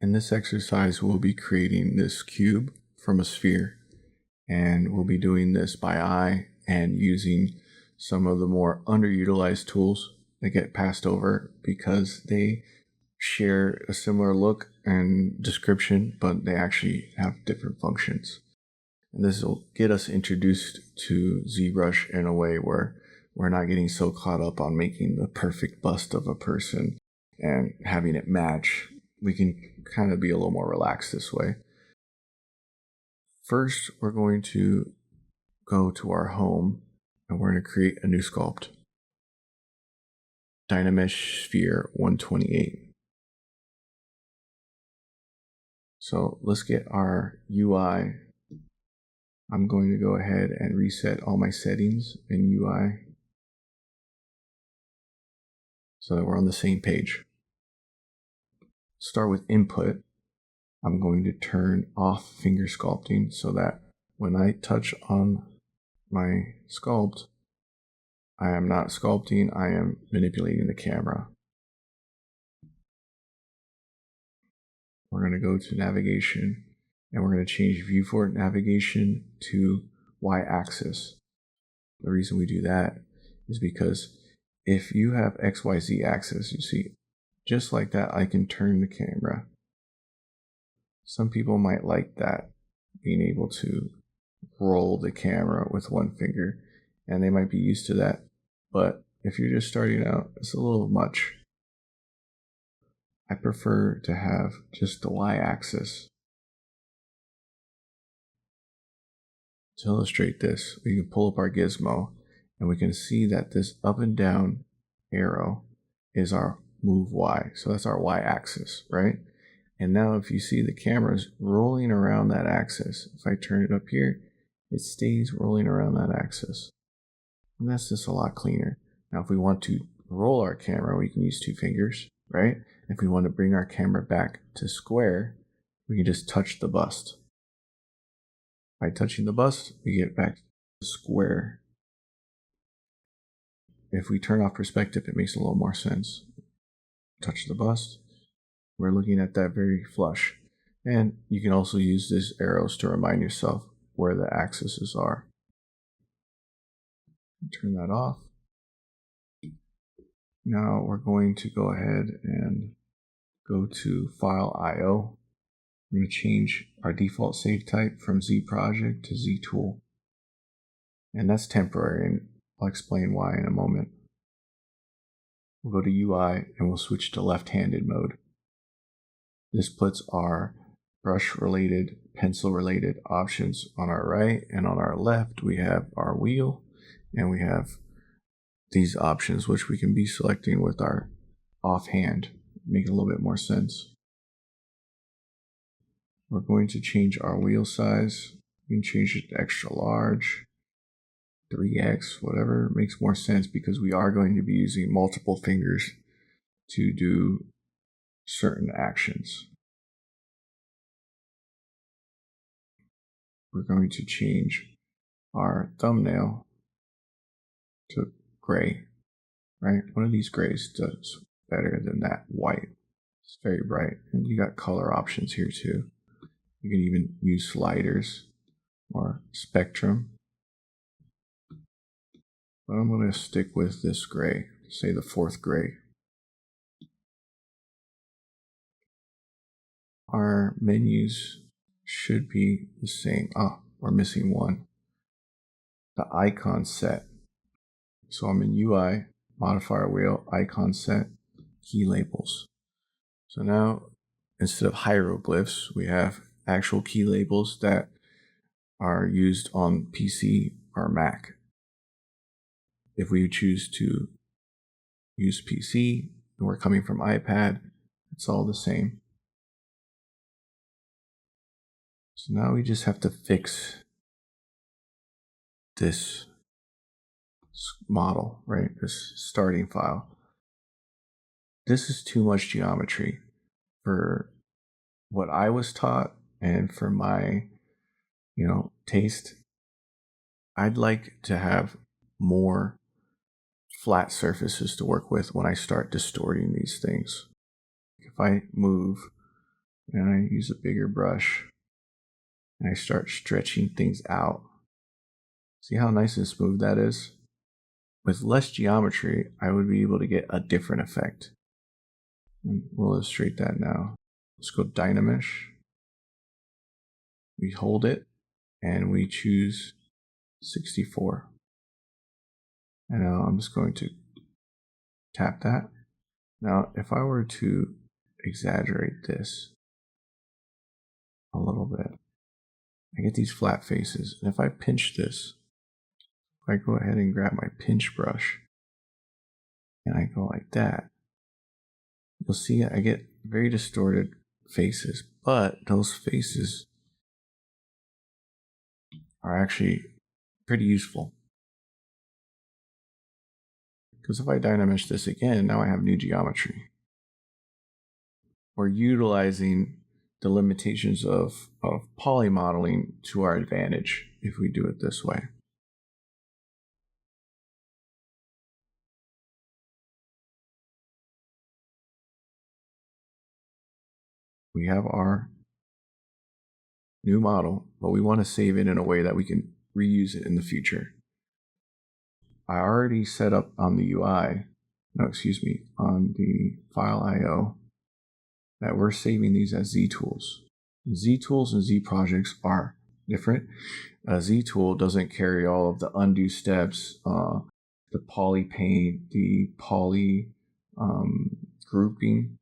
In this exercise, we'll be creating this cube from a sphere, and we'll be doing this by eye and using some of the more underutilized tools that get passed over because they share a similar look and description, but they actually have different functions. And this will get us introduced to ZBrush in a way where we're not getting so caught up on making the perfect bust of a person and having it match. We can kind of be a little more relaxed this way. First, we're going to go to our home and we're going to create a new sculpt. Dynamesh Sphere 128. So let's get our UI. I'm going to go ahead and reset all my settings in UI so that we're on the same page. Start with input. I'm going to turn off finger sculpting so that when I touch on my sculpt, I am not sculpting, I am manipulating the camera. We're going to go to navigation and we're going to change viewport navigation to y-axis. The reason we do that is because if you have XYZ axis, you see, just like that, I can turn the camera. Some people might like that, being able to roll the camera with one finger, and they might be used to that. But if you're just starting out, it's a little much. I prefer to have just the y-axis. To illustrate this, we can pull up our gizmo, and we can see that this up and down arrow is our move y. So that's our y-axis, right? And now if you see the camera's rolling around that axis, if I turn it up here, it stays rolling around that axis. And that's just a lot cleaner. Now if we want to roll our camera, we can use two fingers, right? If we want to bring our camera back to square, we can just touch the bust. By touching the bust, we get back to square. If we turn off perspective, it makes a little more sense. Touch the bust, we're looking at that very flush. And you can also use these arrows to remind yourself where the axes are. Turn that off. Now we're going to go ahead and go to File IO. We're going to change our default save type from ZProject to ZTool. And that's temporary, and I'll explain why in a moment. We'll go to UI and we'll switch to left-handed mode. This puts our brush-related, pencil-related options on our right, and on our left we have our wheel, and we have these options which we can be selecting with our offhand, make a little bit more sense. We're going to change our wheel size. We can change it to extra large, 3x, whatever makes more sense, because we are going to be using multiple fingers to do certain actions. We're going to change our thumbnail to gray, right? One of these grays does better than that white. It's very bright. And you got color options here too. You can even use sliders or spectrum. But I'm going to stick with this gray, say the fourth gray. Our menus should be the same. We're missing one. The icon set. So I'm in UI, modifier wheel, icon set, key labels. So now instead of hieroglyphs, we have actual key labels that are used on PC or Mac. If we choose to use PC and we're coming from iPad, it's all the same. So now we just have to fix this model, right? This starting file. This is too much geometry for what I was taught and for my, taste. I'd like to have more flat surfaces to work with when I start distorting these things. If I move and I use a bigger brush and I start stretching things out. See how nice and smooth that is? With less geometry, I would be able to get a different effect. And we'll illustrate that now. Let's go Dynamesh. We hold it and we choose 64. And now I'm just going to tap that. Now, if I were to exaggerate this a little bit, I get these flat faces. And if I pinch this, if I go ahead and grab my pinch brush and I go like that, you'll see I get very distorted faces, but those faces are actually pretty useful. Because if I Dynamesh this again, now I have new geometry. We're utilizing the limitations of poly modeling to our advantage if we do it this way. We have our new model, but we want to save it in a way that we can reuse it in the future. I already set up on the UI, on the file IO, that we're saving these as Z-tools. Z-tools and Z-projects are different. A Z-tool doesn't carry all of the undo steps, the poly paint, the poly grouping.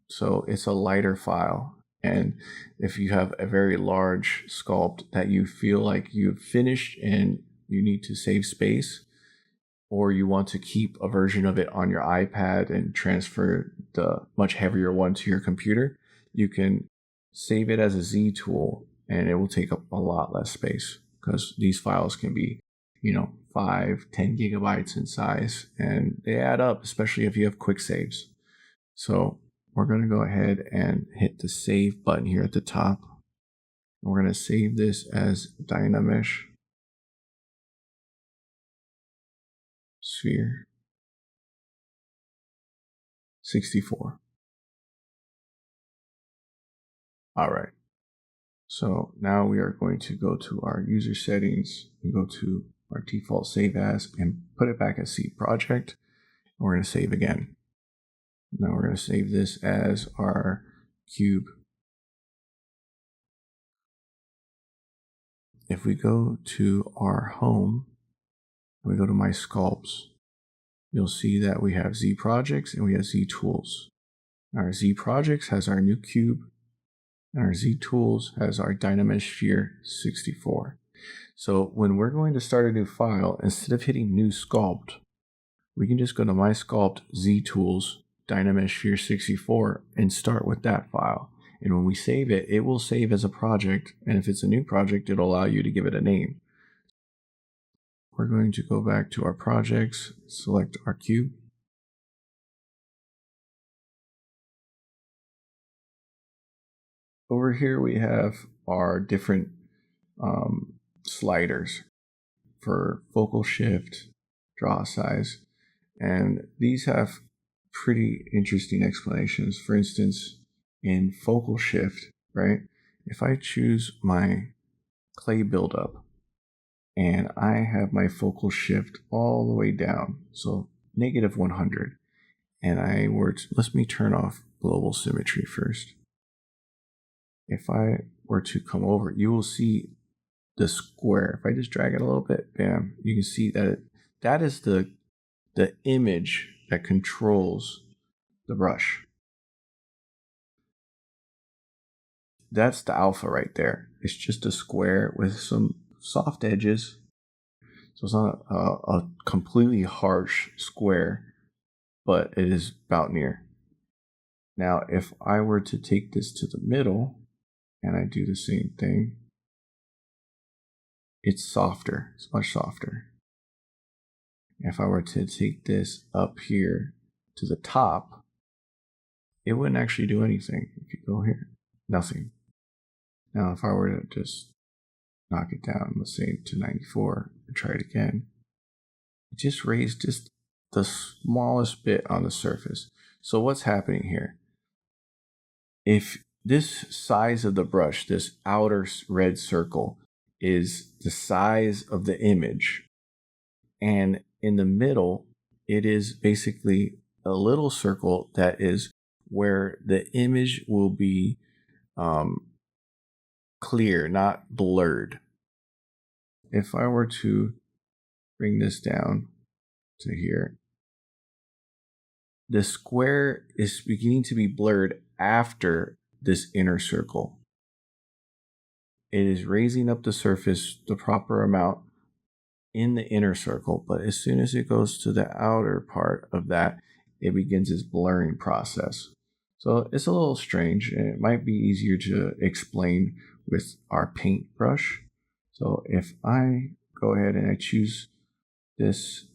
So it's a lighter file. And if you have a very large sculpt that you feel like you've finished and you need to save space, or you want to keep a version of it on your iPad and transfer the much heavier one to your computer, you can save it as a Z tool and it will take up a lot less space because these files can be, 5, 10 gigabytes in size and they add up, especially if you have quick saves. So we're going to go ahead and hit the save button here at the top. We're going to save this as Dynamesh sphere 64. All right. So now we are going to go to our user settings and go to our default save as and put it back as C project. We're going to save again. Now we're going to save this as our cube. If we go to our home, we go to my sculpts, you'll see that we have Z projects and we have Z tools. Our Z projects has our new cube and our Z tools has our Dynamesh sphere 64. So when we're going to start a new file, instead of hitting new sculpt, we can just go to my sculpt Z tools Dynamesh sphere 64 and start with that file. And when we save it, it will save as a project. And if it's a new project, it'll allow you to give it a name. We're going to go back to our projects, select our cube. Over here we have our different sliders for focal shift, draw size, and these have pretty interesting explanations. For instance, in focal shift, right? If I choose my clay buildup and I have my focal shift all the way down, so negative 100, and I were to, let me turn off global symmetry first. If I were to come over, you will see the square. If I just drag it a little bit, bam, you can see that that is the image that controls the brush. That's the alpha right there. It's just a square with some soft edges. So it's not a completely harsh square, but it is about near. Now, if I were to take this to the middle and I do the same thing, it's softer. It's much softer. If I were to take this up here to the top, it wouldn't actually do anything. If you go here, nothing. Now, if I were to just knock it down, let's say to 94, and try it again, it just raised just the smallest bit on the surface. So what's happening here? If this size of the brush, this outer red circle, is the size of the image. And in the middle, it is basically a little circle that is where the image will be clear, not blurred. If I were to bring this down to here, the square is beginning to be blurred after this inner circle. It is raising up the surface the proper amount in the inner circle, but as soon as it goes to the outer part of that, it begins its blurring process. So it's a little strange, and it might be easier to explain with our paintbrush. So if I go ahead and I choose this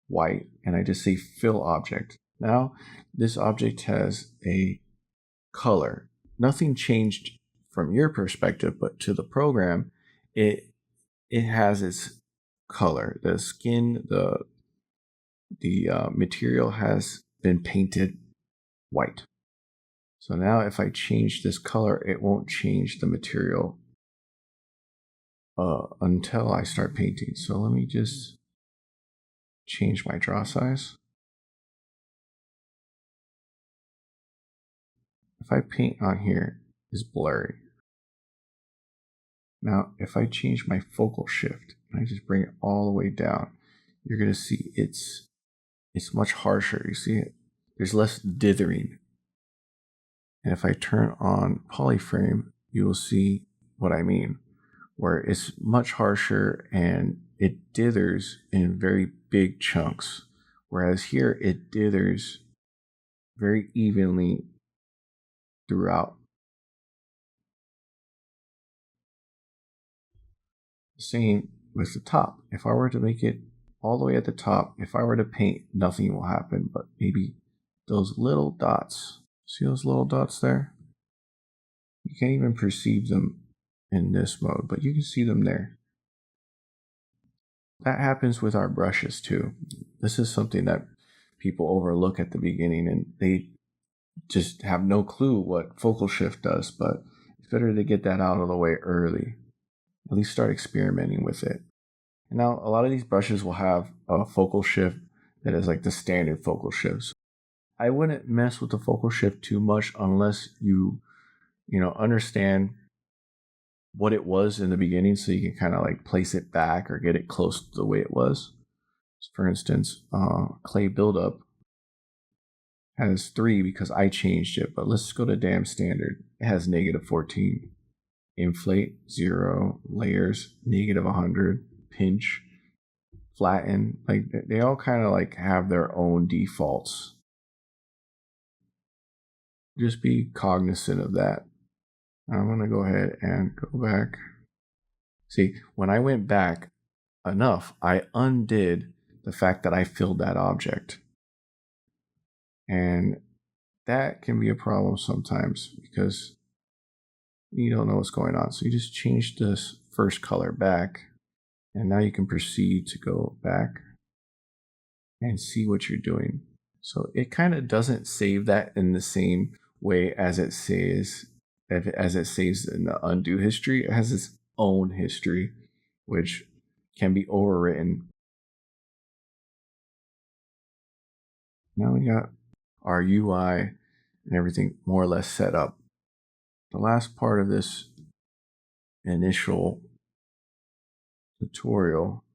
white and I just say fill object, now this object has a color. Nothing changed from your perspective, but to the program, it has its color. The skin, the material has been painted white. So now if I change this color, it won't change the material until I start painting. So let me just change my draw size. If I paint on here, it's blurry. Now, if I change my focal shift and I just bring it all the way down, you're going to see it's much harsher. You see it? There's less dithering. And if I turn on polyframe, you will see what I mean, where it's much harsher and it dithers in very big chunks. Whereas here, it dithers very evenly throughout. Same with the top. If I were to make it all the way at the top, if I were to paint, nothing will happen, but maybe those little dots. See those little dots there? You can't even perceive them in this mode, but you can see them there. That happens with our brushes too. This is something that people overlook at the beginning, and they just have no clue what focal shift does, but it's better to get that out of the way early. At least start experimenting with it. And now a lot of these brushes will have a focal shift that is like the standard focal shifts. I wouldn't mess with the focal shift too much unless you understand what it was in the beginning, so you can kind of like place it back or get it close to the way it was. So for instance, clay buildup has 3 because I changed it, but let's go to damn standard. It has -14. Inflate 0, layers -100, pinch, flatten. Like they all kind of like have their own defaults. Just be cognizant of that. I'm gonna go ahead and go back. See, when I went back enough, I undid the fact that I filled that object. And that can be a problem sometimes because you don't know what's going on. So you just change this first color back, and now you can proceed to go back and see what you're doing. So it kind of doesn't save that in the same way as it saves in the undo history. It has its own history, which can be overwritten. Now we got our UI and everything more or less set up. The last part of this initial tutorial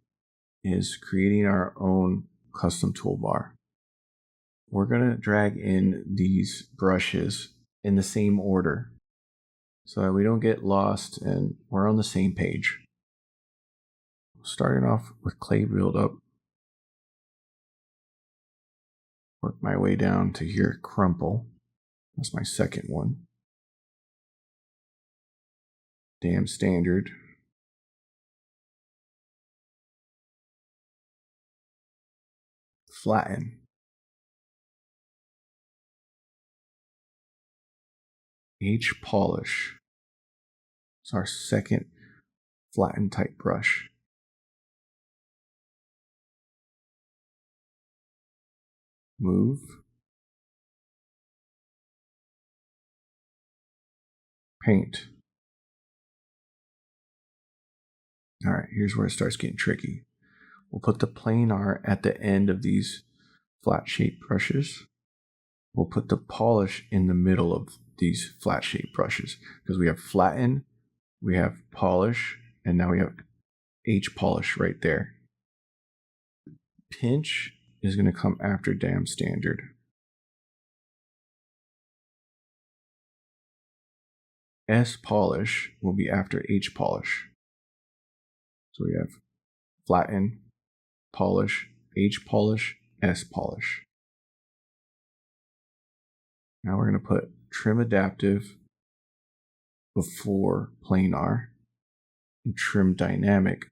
is creating our own custom toolbar. We're going to drag in these brushes in the same order so that we don't get lost and we're on the same page. Starting off with clay buildup, work my way down to here, crumple. That's my second one. Damn standard. Flatten. H polish. It's our second flatten type brush. Move. paint. All right, here's where it starts getting tricky. We'll put the planar at the end of these flat shape brushes. We'll put the polish in the middle of these flat shape brushes because we have flatten, we have polish, and now we have H polish right there. Pinch is going to come after dam standard. S polish will be after H polish. So we have flatten, polish, H polish, S polish. Now we're going to put trim adaptive before planar and trim dynamic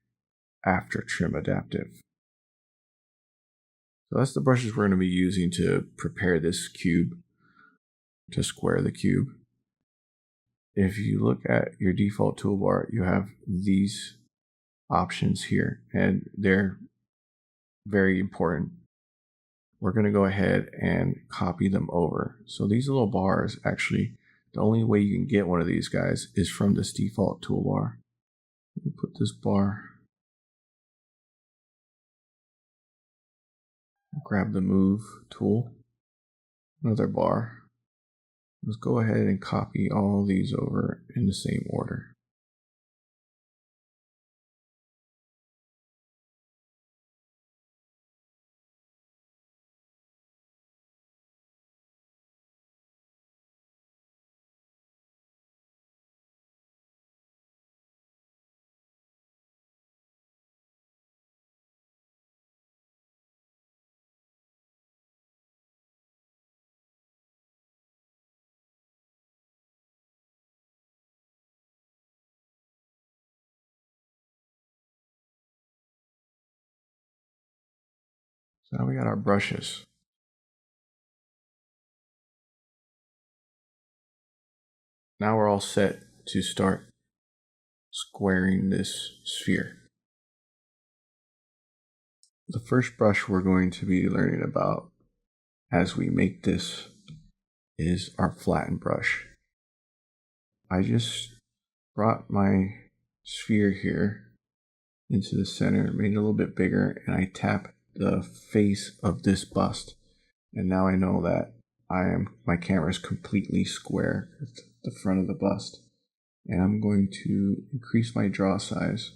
after trim adaptive. So that's the brushes we're going to be using to prepare this cube, to square the cube. If you look at your default toolbar, you have these options here, and they're very important. We're going to go ahead and copy them over. So these little bars, actually, the only way you can get one of these guys is from this default toolbar. We'll put this bar, grab the move tool, another bar. Let's go ahead and copy all these over in the same order. So now we got our brushes. Now we're all set to start squaring this sphere. The first brush we're going to be learning about as we make this is our flatten brush. I just brought my sphere here into the center, made it a little bit bigger, and I tap the face of this bust. And now I know that my camera is completely square with the front of the bust. And I'm going to increase my draw size.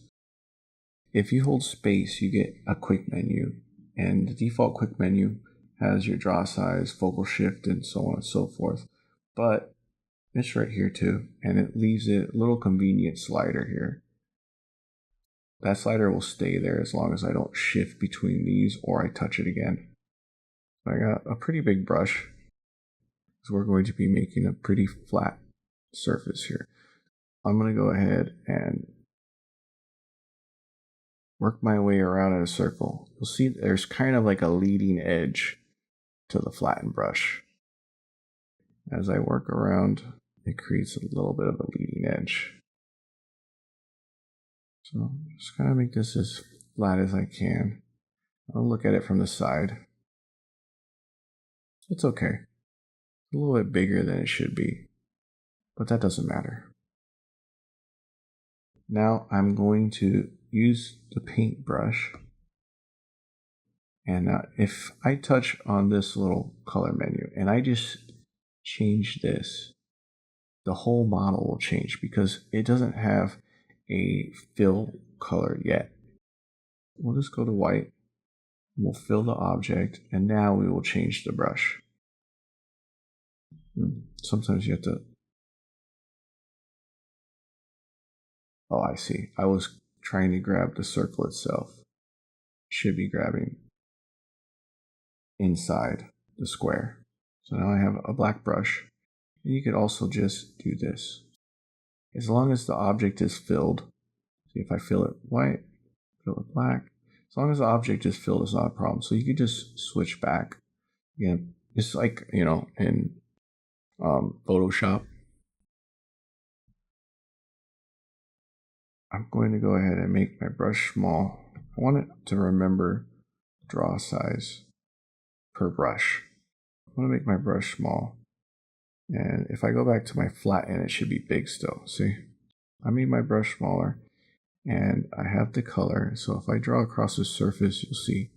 If you hold space, you get a quick menu, and the default quick menu has your draw size, focal shift, and so on and so forth. But it's right here too, and it leaves it a little convenient slider here. That slider will stay there as long as I don't shift between these or I touch it again. I got a pretty big brush, so we're going to be making a pretty flat surface here. I'm going to go ahead and work my way around in a circle. You'll see there's kind of like a leading edge to the flattened brush. As I work around, it creates a little bit of a leading edge. So just kind of make this as flat as I can. I'll look at it from the side. It's okay. It's a little bit bigger than it should be, but that doesn't matter. Now I'm going to use the paintbrush, and if I touch on this little color menu and I just change this, the whole model will change because it doesn't have a fill color yet. We'll just go to white, we'll fill the object, and now we will change the brush. Sometimes you have to... Oh, I see. I was trying to grab the circle itself. Should be grabbing inside the square. So now I have a black brush. And you could also just do this. As long as the object is filled, see if I fill it white, fill it black. As long as the object is filled, it's not a problem. So you could just switch back. Again, it's like, in Photoshop. I'm going to go ahead and make my brush small. I want it to remember draw size per brush. I want to make my brush small. And if I go back to my flatten, it should be big still. See, I made my brush smaller and I have the color. So if I draw across the surface, you'll see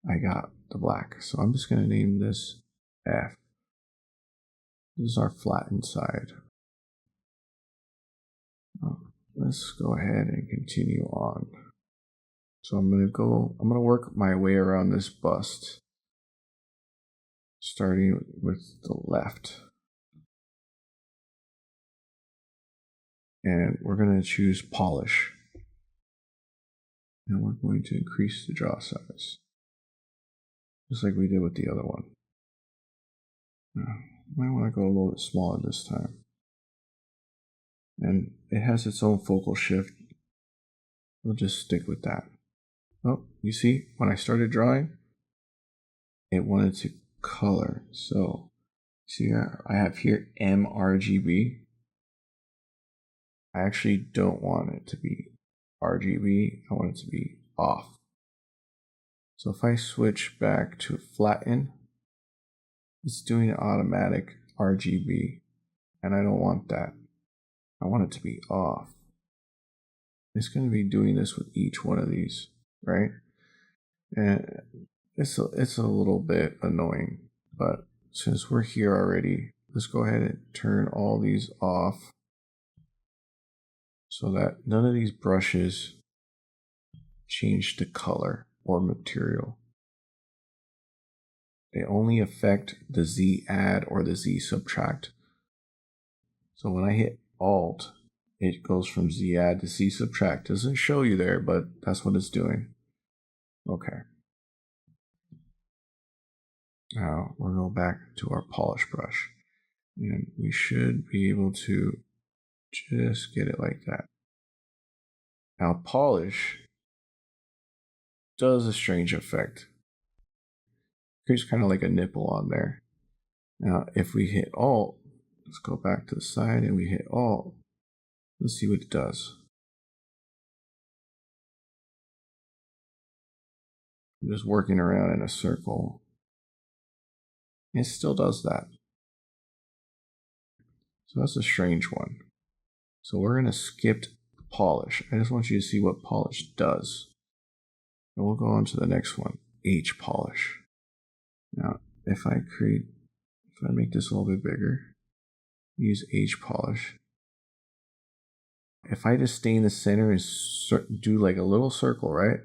I got the black. So I'm just going to name this F. This is our flattened side. Let's go ahead and continue on. So I'm going to work my way around this bust, starting with the left. And we're going to choose polish. And we're going to increase the draw size, just like we did with the other one. Now, might want to go a little bit smaller this time. And it has its own focal shift. We'll just stick with that. Oh, you see, when I started drawing, it wanted to color. So, see, I have here mRGB. I actually don't want it to be RGB. I want it to be off. So if I switch back to flatten, it's doing automatic RGB, and I don't want that. I want it to be off. It's going to be doing this with each one of these, right? And it's a little bit annoying, but since we're here already, let's go ahead and turn all these off so that none of these brushes change the color or material. They only affect the Z add or the Z subtract. So when I hit Alt, it goes from Z add to Z subtract. Doesn't show you there, but that's what it's doing. Okay. Now we're going back to our polish brush. And we should be able to just get it like that. Now polish does a strange effect. Creates kind of like a nipple on there. Now if we hit Alt, let's go back to the side and we hit Alt. Let's see what it does. I'm just working around in a circle. It still does that. So that's a strange one. So we're going to skip polish. I just want you to see what polish does. And we'll go on to the next one, H polish. Now, if I make this a little bit bigger, use H polish. If I just stay in the center and do like a little circle, right?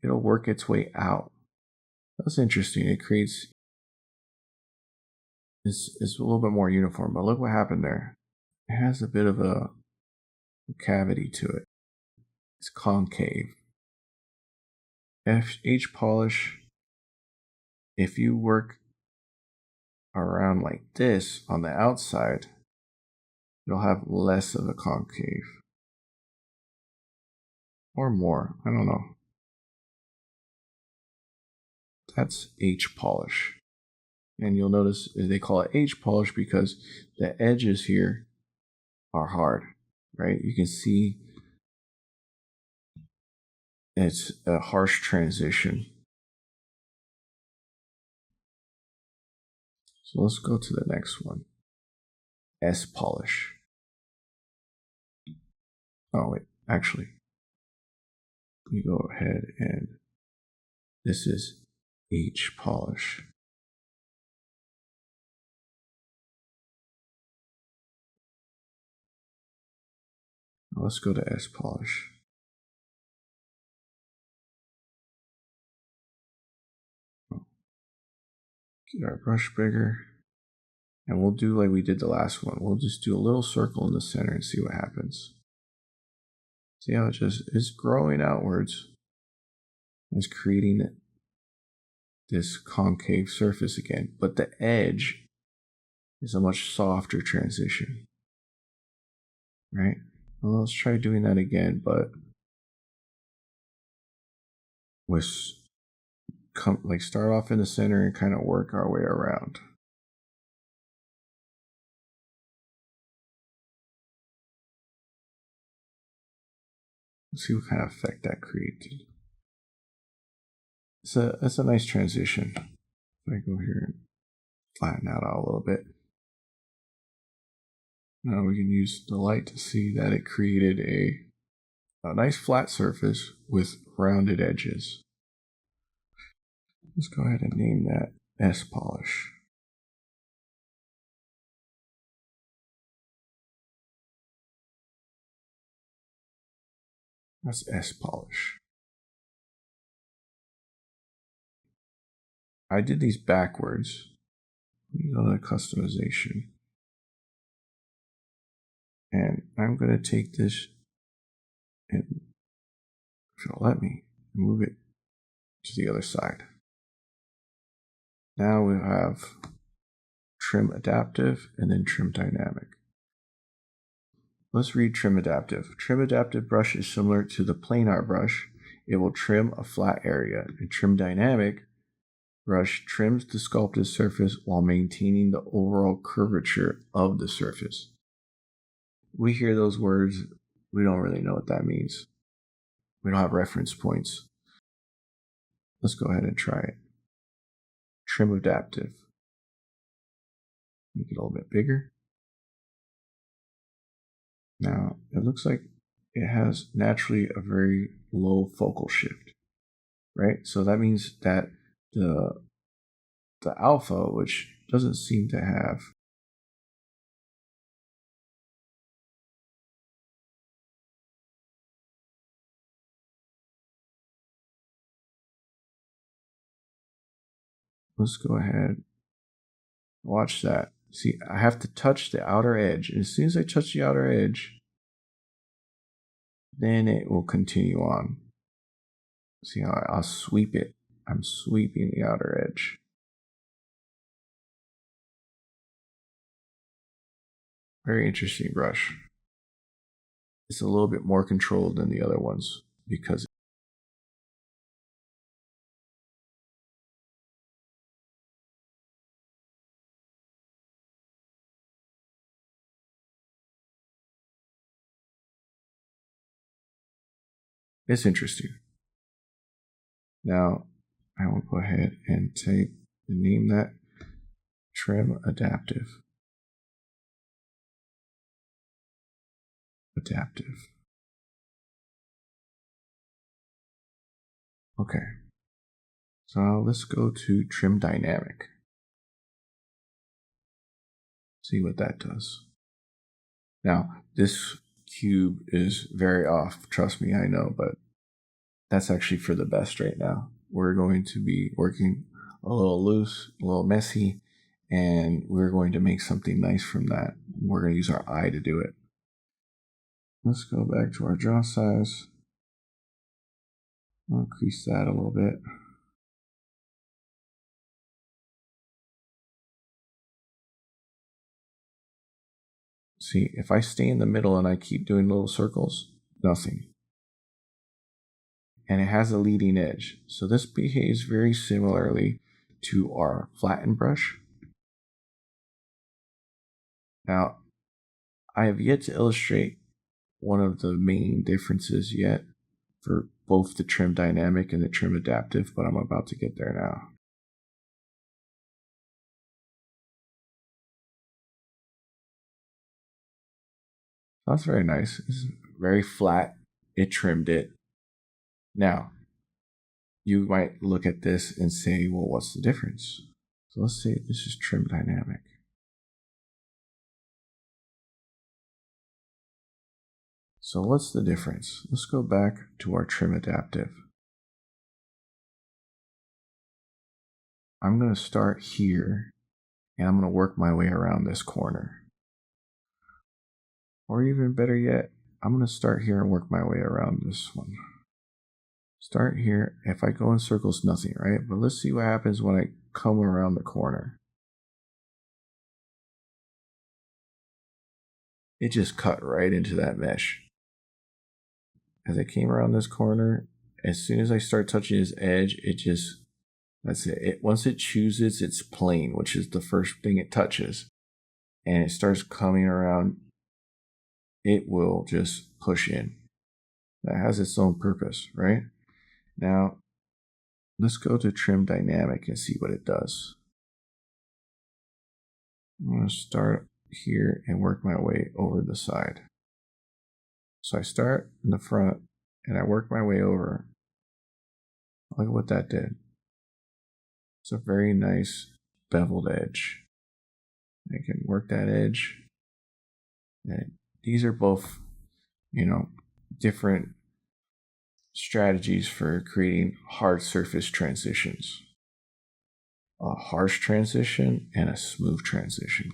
It'll work its way out. That's interesting. It creates, it's a little bit more uniform, but look what happened there. It has a bit of a cavity to it. It's concave. H polish, if you work around like this on the outside, you'll have less of a concave. Or more, I don't know. That's H polish. And you'll notice they call it H polish because the edges here are hard, right? You can see it's a harsh transition. So let's go to the next one. S polish. Oh wait, actually, we go ahead and this is H polish. Now let's go to S polish. Get our brush bigger. And we'll do like we did the last one. We'll just do a little circle in the center and see what happens. See how it's growing outwards. It's creating this concave surface again. But the edge is a much softer transition. Right? Well, let's try doing that again, but with start off in the center and kind of work our way around. Let's see what kind of effect that created. It's a nice transition. If I go here and flatten that out a little bit. Now we can use the light to see that it created a nice flat surface with rounded edges. Let's go ahead and name that S polish. That's S polish. I did these backwards. Let me go to customization. And I'm going to take this and, if it'll let me, move it to the other side. Now we have trim adaptive and then trim dynamic. Let's read trim adaptive. Trim adaptive brush is similar to the planar brush. It will trim a flat area. And trim dynamic brush trims the sculpted surface while maintaining the overall curvature of the surface. We hear those words, we don't really know what that means. We don't have reference points. Let's go ahead and try it. Trim adaptive. Make it a little bit bigger. Now, it looks like it has naturally a very low focal shift, right? So that means that the alpha, which doesn't seem to have let's go ahead, watch that. See, I have to touch the outer edge. And as soon as I touch the outer edge, then it will continue on. See how I'll sweep it. I'm sweeping the outer edge. Very interesting brush. It's a little bit more controlled than the other ones because it's interesting. Now, I will go ahead and name that trim adaptive. Adaptive. Okay. So now let's go to trim dynamic. See what that does. Now, this cube is very off. Trust me, I know, but that's actually for the best right now. We're going to be working a little loose, a little messy, and we're going to make something nice from that. We're going to use our eye to do it. Let's go back to our draw size. I'll increase that a little bit. See, if I stay in the middle and I keep doing little circles, nothing. And it has a leading edge. So this behaves very similarly to our flatten brush. Now, I have yet to illustrate one of the main differences yet for both the trim dynamic and the trim adaptive, but I'm about to get there now. That's very nice. It's very flat. It trimmed it. Now, you might look at this and say, well, what's the difference? So let's say this is trim dynamic. So what's the difference? Let's go back to our trim adaptive. I'm going to start here and I'm going to work my way around this corner. Or even better yet, I'm going to start here and work my way around this one. Start here. If I go in circles, nothing, right? But let's see what happens when I come around the corner. It just cut right into that mesh. As I came around this corner, as soon as I start touching his edge, it just, that's it. Once it chooses its plane, which is the first thing it touches, and it starts coming around, it will just push in. That has its own purpose, right? Now, let's go to trim dynamic and see what it does. I'm going to start here and work my way over the side. So I start in the front and I work my way over. Look at what that did. It's a very nice beveled edge. I can work that edge. And these are both, different strategies for creating hard surface transitions. A harsh transition and a smooth transition.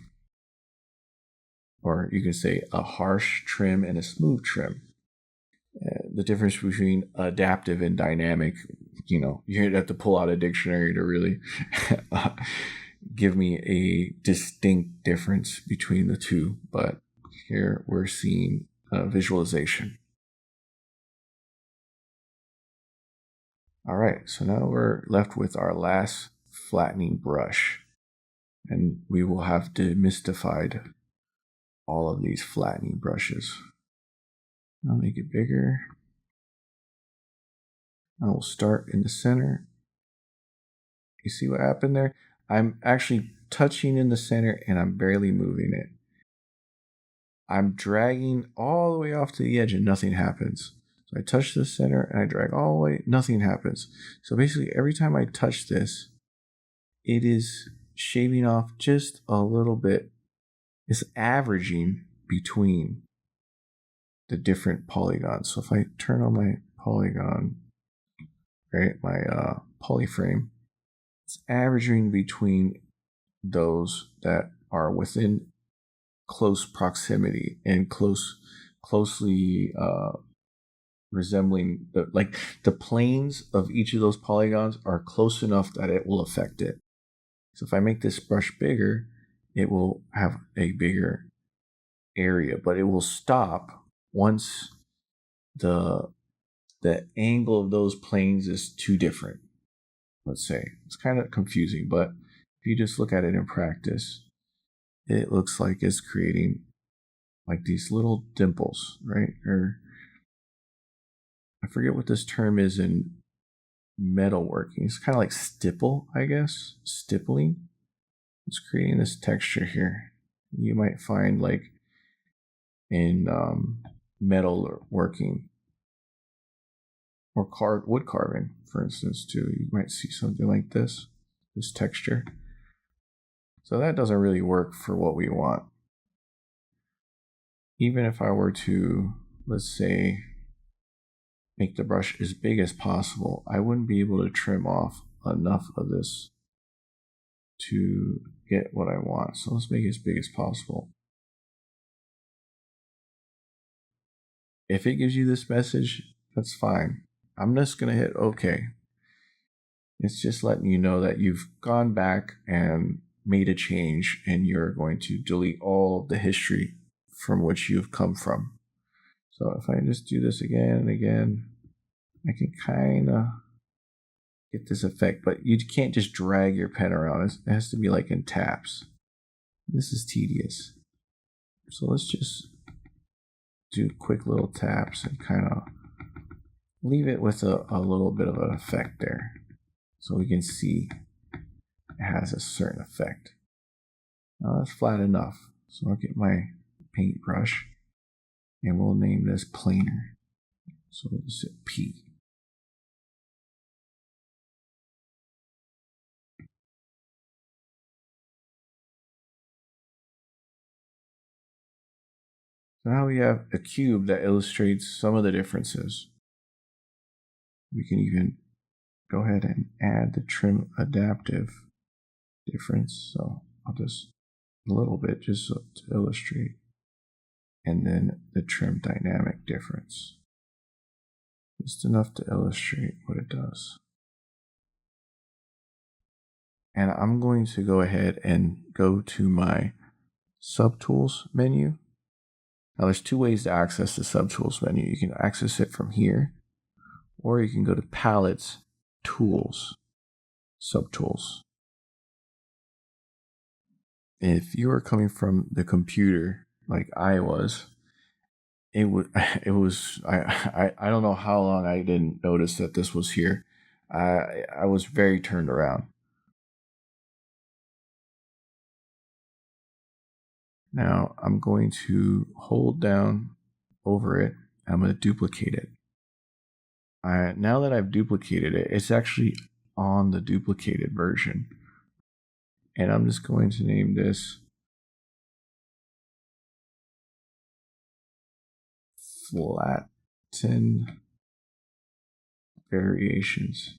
Or you can say a harsh trim and a smooth trim. The difference between adaptive and dynamic, you'd have to pull out a dictionary to really give me a distinct difference between the two. But here we're seeing a visualization. All right, so now we're left with our last flattening brush. And we will have demystified all of these flattening brushes. I'll make it bigger. I will start in the center. You see what happened there? I'm actually touching in the center and I'm barely moving it. I'm dragging all the way off to the edge and nothing happens. So I touch the center and I drag all the way, nothing happens. So basically every time I touch this, it is shaving off just a little bit. It's averaging between the different polygons. So if I turn on my polygon, right, my polyframe, it's averaging between those that are within close proximity and closely resembling the planes of each of those polygons are close enough that it will affect it. So if I make this brush bigger, it will have a bigger area, but it will stop once the angle of those planes is too different. Let's say it's kind of confusing, but if you just look at it in practice, it looks like it's creating like these little dimples, right? Or I forget what this term is in metalworking. It's kind of like stipple, I guess. Stippling. It's creating this texture here. You might find like in metal working or wood carving, for instance, too. You might see something like this texture. So that doesn't really work for what we want. Even if I were to, let's say, make the brush as big as possible, I wouldn't be able to trim off enough of this to get what I want. So let's make it as big as possible. If it gives you this message, that's fine. I'm just going to hit OK. It's just letting you know that you've gone back and made a change and you're going to delete all the history from which you've come from. So if I just do this again and again, I can kind of get this effect, but you can't just drag your pen around. It has to be like in taps. This is tedious. So let's just do quick little taps and kind of leave it with a little bit of an effect there. So we can see it has a certain effect. Now that's flat enough. So I'll get my paintbrush and we'll name this Planar. So we'll just hit P. So now we have a cube that illustrates some of the differences. We can even go ahead and add the trim adaptive difference. So I'll just a little bit just to illustrate. And then the trim dynamic difference. Just enough to illustrate what it does. And I'm going to go ahead and go to my subtools menu. Now there's two ways to access the subtools menu. You can access it from here, or you can go to palettes, tools, subtools. If you are coming from the computer like I was, I don't know how long I didn't notice that this was here. I was very turned around. Now I'm going to hold down over it. I'm going to duplicate it. Now that I've duplicated it, it's actually on the duplicated version. And I'm just going to name this flatten variations.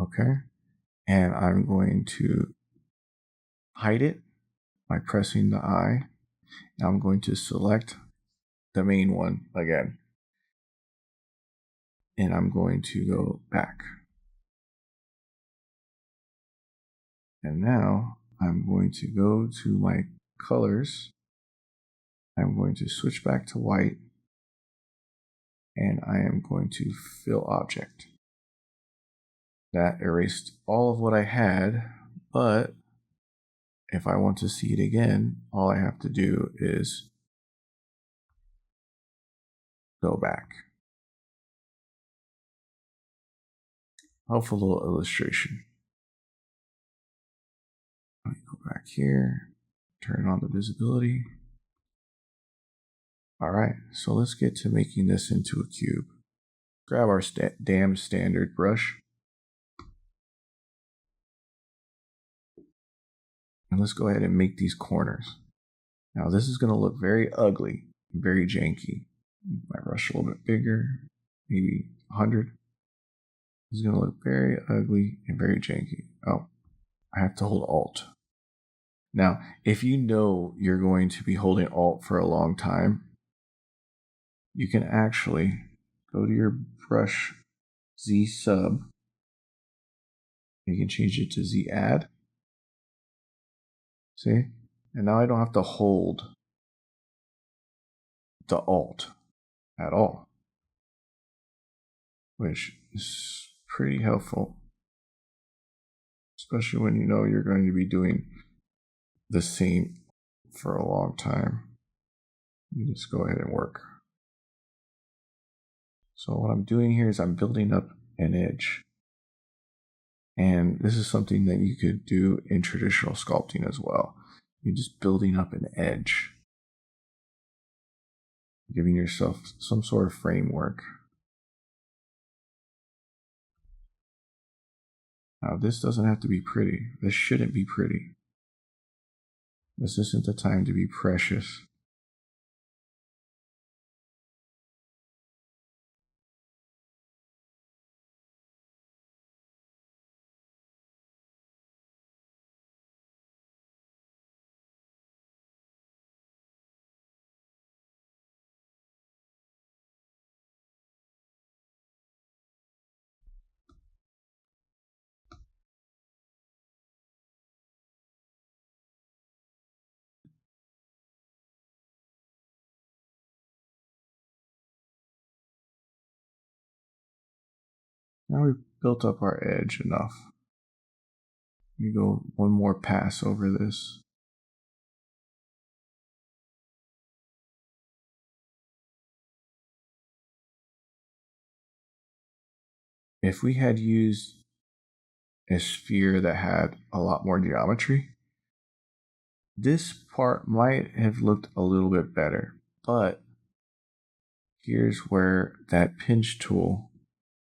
Okay. And I'm going to hide it by pressing the I. And I'm going to select the main one again. And I'm going to go back. And now I'm going to go to my colors. I'm going to switch back to white. And I am going to fill object. That erased all of what I had, but if I want to see it again, all I have to do is go back. Helpful little illustration. Let me go back here, turn on the visibility. All right, so let's get to making this into a cube. Grab our damn standard brush. And let's go ahead and make these corners. Now this is going to look very ugly, very janky. My brush a little bit bigger, maybe 100. This is going to look very ugly and very janky. Oh, I have to hold Alt. Now, if you know you're going to be holding Alt for a long time, you can actually go to your brush Z sub. You can change it to Z add. See? And now I don't have to hold the Alt at all, which is pretty helpful, especially when you know you're going to be doing the same for a long time. You just go ahead and work. So what I'm doing here is I'm building up an edge. And this is something that you could do in traditional sculpting as well. You're just building up an edge, giving yourself some sort of framework. Now, this doesn't have to be pretty. This shouldn't be pretty. This isn't the time to be precious. Now we've built up our edge enough. Let me go one more pass over this. If we had used a sphere that had a lot more geometry, this part might have looked a little bit better, but here's where that pinch tool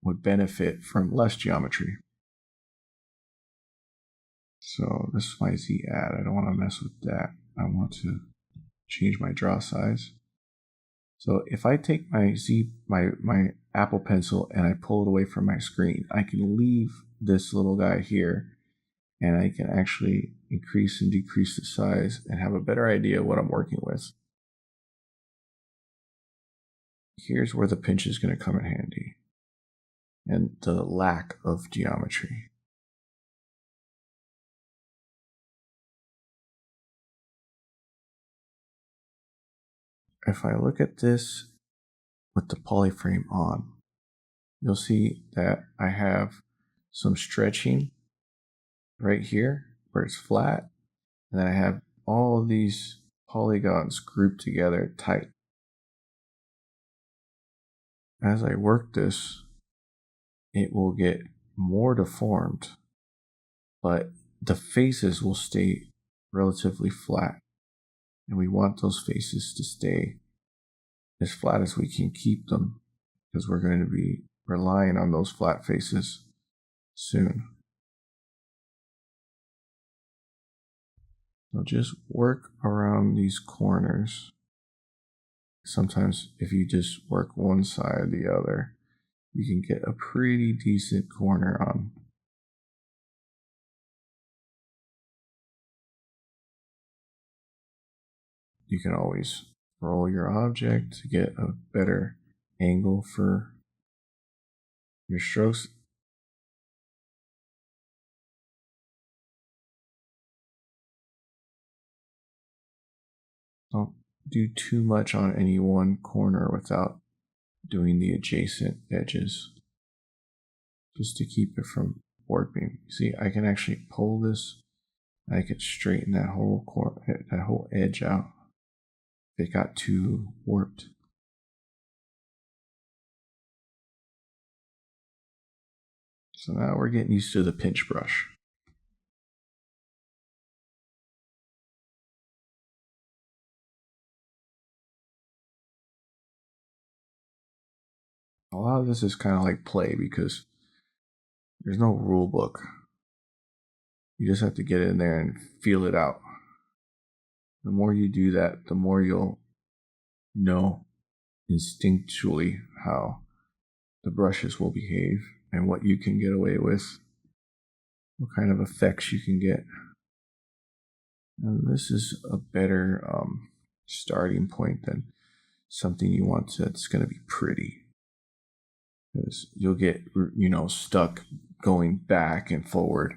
would benefit from less geometry. So this is my Z add. I don't want to mess with that. I want to change my draw size. So if I take my my Apple Pencil and I pull it away from my screen, I can leave this little guy here and I can actually increase and decrease the size and have a better idea of what I'm working with. Here's where the pinch is going to come in handy and the lack of geometry. If I look at this with the polyframe on, you'll see that I have some stretching right here where it's flat, and then I have all of these polygons grouped together tight. As I work this, it will get more deformed, but the faces will stay relatively flat. And we want those faces to stay as flat as we can keep them, because we're going to be relying on those flat faces soon. So just work around these corners. Sometimes if you just work one side or the other, you can get a pretty decent corner on. You can always roll your object to get a better angle for your strokes. Don't do too much on any one corner without doing the adjacent edges, just to keep it from warping. See, I can actually pull this. I can straighten that whole edge out if it got too warped. So now we're getting used to the pinch brush. A lot of this is kind of like play because there's no rule book. You just have to get in there and feel it out. The more you do that, the more you'll know instinctually how the brushes will behave and what you can get away with, what kind of effects you can get. And this is a better starting point than something you want that's going to be pretty. Because you'll get, stuck going back and forward.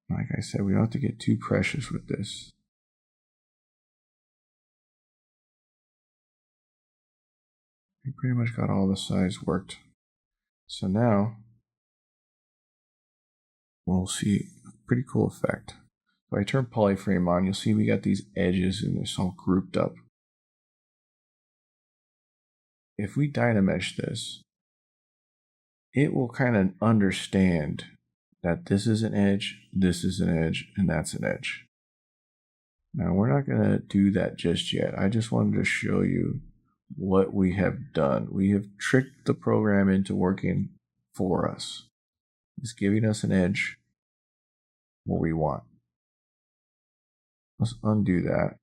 Like I said, we don't have to get too precious with this. We pretty much got all the sides worked. So now we'll see a pretty cool effect. If I turn polyframe on, you'll see we got these edges and it's all grouped up. If we dynamesh this, it will kind of understand that this is an edge, this is an edge, and that's an edge. Now we're not going to do that just yet. I just wanted to show you what we have done. We have tricked the program into working for us. It's giving us an edge where we want. Let's undo that.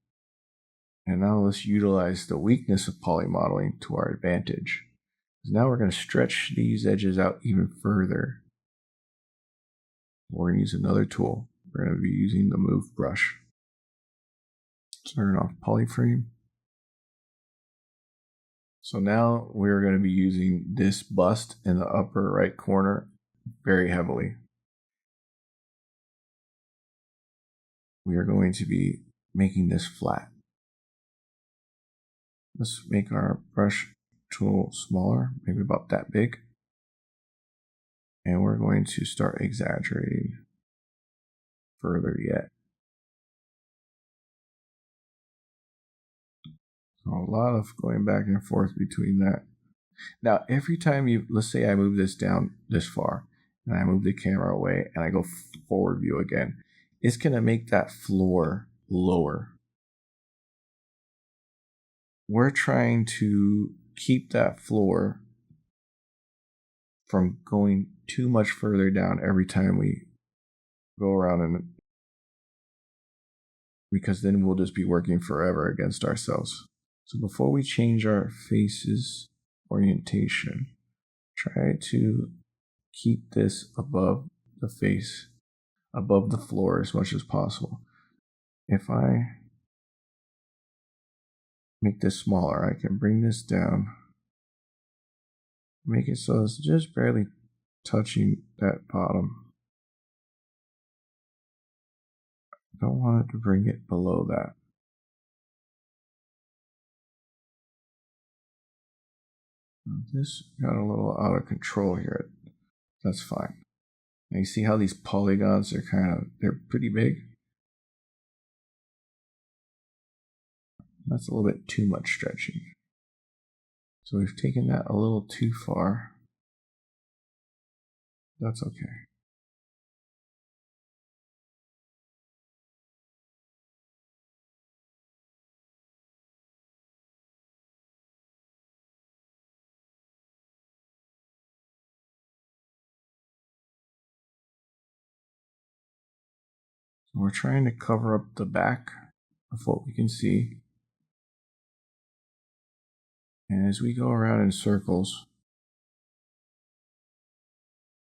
And now let's utilize the weakness of polymodeling to our advantage. Now we're going to stretch these edges out even further. We're going to use another tool. We're going to be using the move brush. Turn off polyframe. So now we're going to be using this bust in the upper right corner very heavily. We are going to be making this flat. Let's make our brush tool smaller, maybe about that big. And we're going to start exaggerating further yet. So a lot of going back and forth between that. Now, every time let's say I move this down this far, and I move the camera away, and I go forward view again, it's going to make that floor lower. We're trying to keep that floor from going too much further down every time we go around, and because then we'll just be working forever against ourselves. So before we change our face's orientation, try to keep this above the face, above the floor as much as possible. If I make this smaller, I can bring this down, make it so it's just barely touching that bottom. I don't want it to bring it below that. This got a little out of control here. That's fine. Now you see how these polygons are they're pretty big. That's a little bit too much stretching. So we've taken that a little too far. That's okay. So we're trying to cover up the back of what we can see. And as we go around in circles,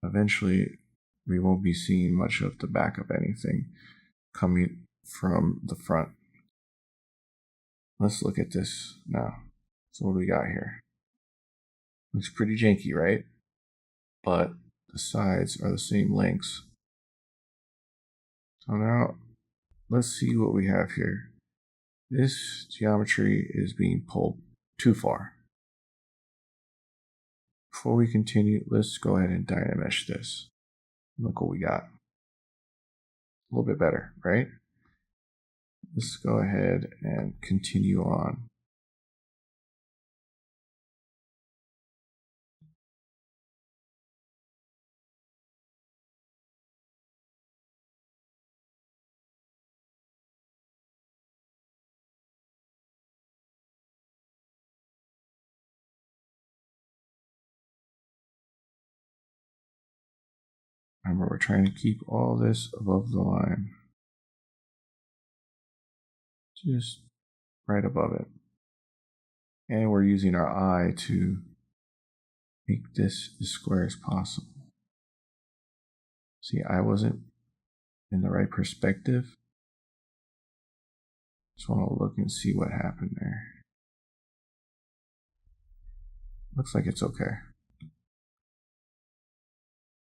eventually we won't be seeing much of the back of anything coming from the front. Let's look at this now. So what do we got here? Looks pretty janky, right? But the sides are the same lengths. So now let's see what we have here. This geometry is being pulled too far. Before we continue, let's go ahead and dynamesh this. Look what we got. A little bit better, right? Let's go ahead and continue on. Remember, we're trying to keep all this above the line. Just right above it. And we're using our eye to make this as square as possible. See, I wasn't in the right perspective. Just want to look and see what happened there. Looks like it's okay.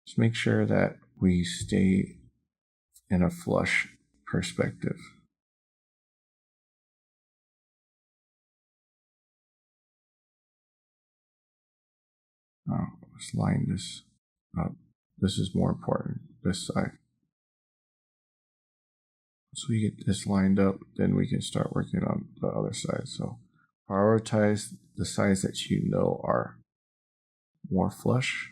Just make sure that we stay in a flush perspective. Oh, let's line this up. This is more important, this side. Once we get this lined up, then we can start working on the other side. So prioritize the sides that you know are more flush.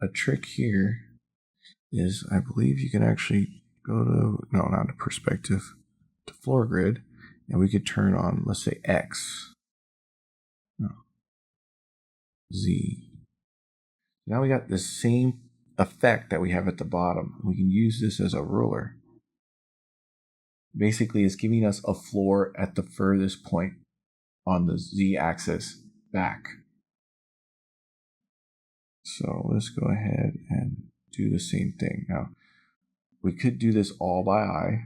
A trick here is I believe you can actually go to, no, not to perspective, to floor grid, and we could turn on, let's say X, no, Z. Now we got the same effect that we have at the bottom. We can use this as a ruler. Basically, it's giving us a floor at the furthest point on the Z axis back. So let's go ahead and do the same thing. Now, we could do this all by eye,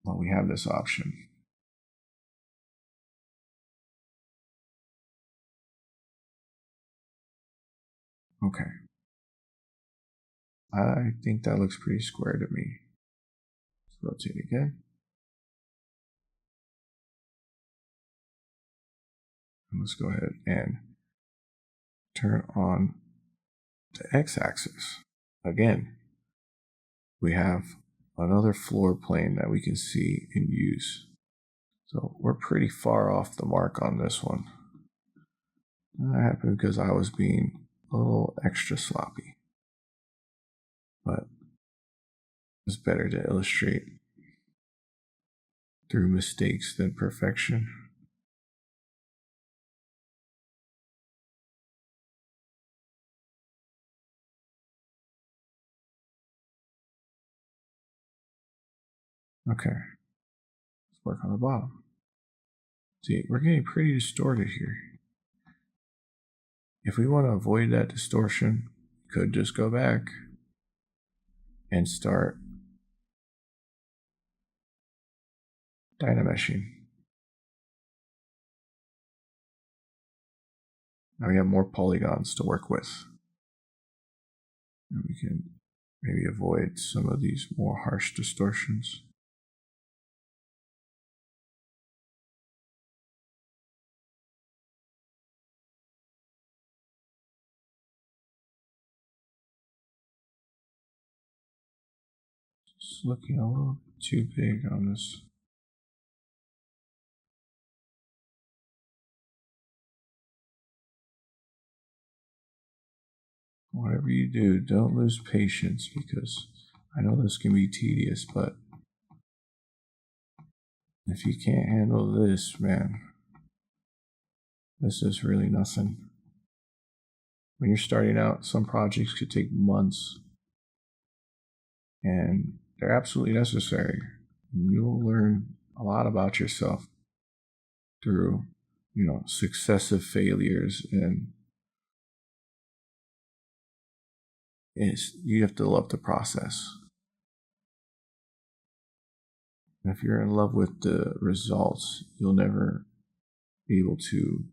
but we have this option. Okay. I think that looks pretty square to me. Let's rotate again. And let's go ahead and turn on the x-axis. Again, we have another floor plane that we can see and use. So we're pretty far off the mark on this one. And that happened because I was being a little extra sloppy. But it's better to illustrate through mistakes than perfection. Okay, let's work on the bottom. See, we're getting pretty distorted here. If we want to avoid that distortion, we could just go back and start dynameshing. Now we have more polygons to work with. And we can maybe avoid some of these more harsh distortions. It's looking a little too big on this. Whatever you do, don't lose patience, because I know this can be tedious, but if you can't handle this, man, this is really nothing. When you're starting out, some projects could take months, and they're absolutely necessary. You'll learn a lot about yourself through, successive failures, and you have to love the process. And if you're in love with the results, you'll never be able to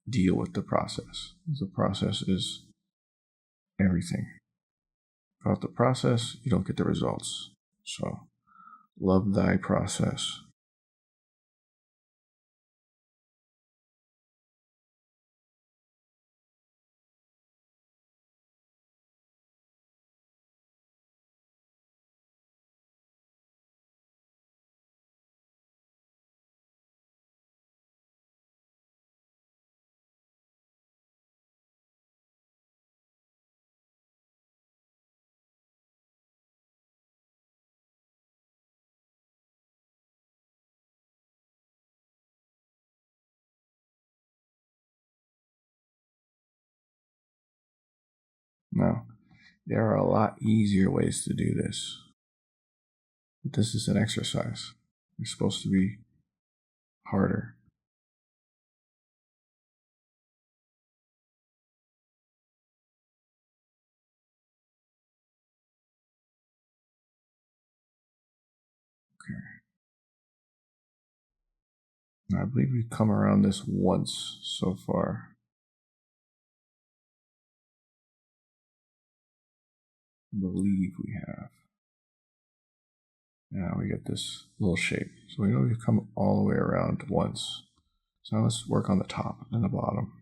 deal with the process. The process is everything. Without the process, you don't get the results. So, love thy process. Now, there are a lot easier ways to do this. But this is an exercise. It's supposed to be harder. Okay. Now, I believe we've come around this once so far. I believe we have. Now we get this little shape. So we know we've come all the way around once. So now let's work on the top and the bottom.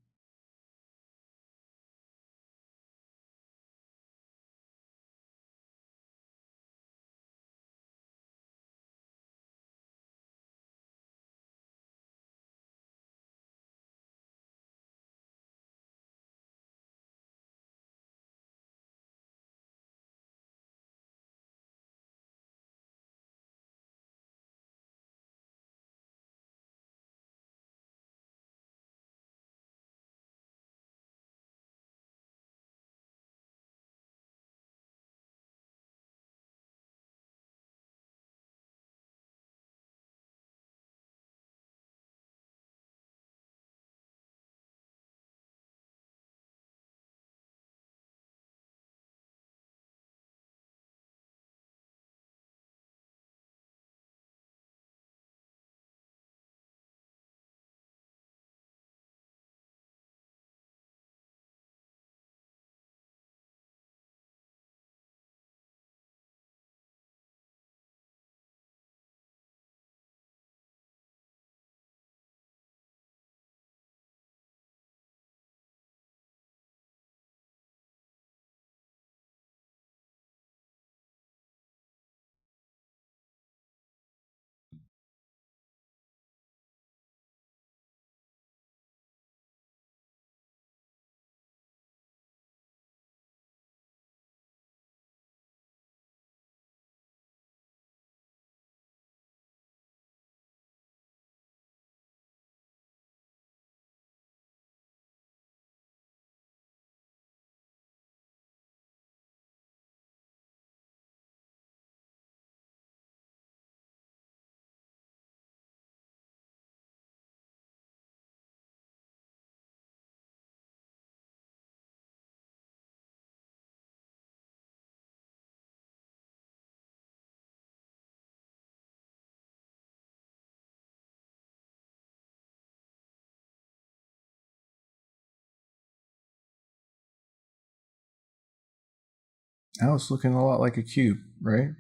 Now it's looking a lot like a cube, right?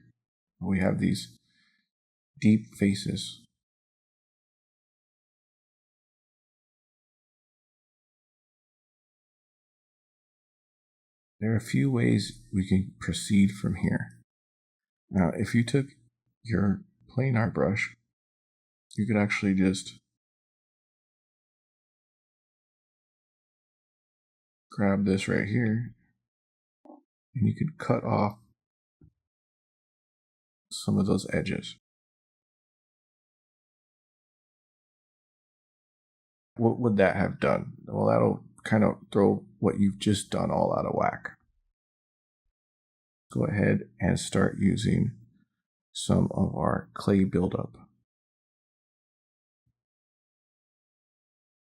We have these deep faces. There are a few ways we can proceed from here. Now, if you took your planar brush, you could actually just grab this right here and you could cut off some of those edges. What would that have done? Well, that'll kind of throw what you've just done all out of whack. Go ahead and start using some of our clay buildup.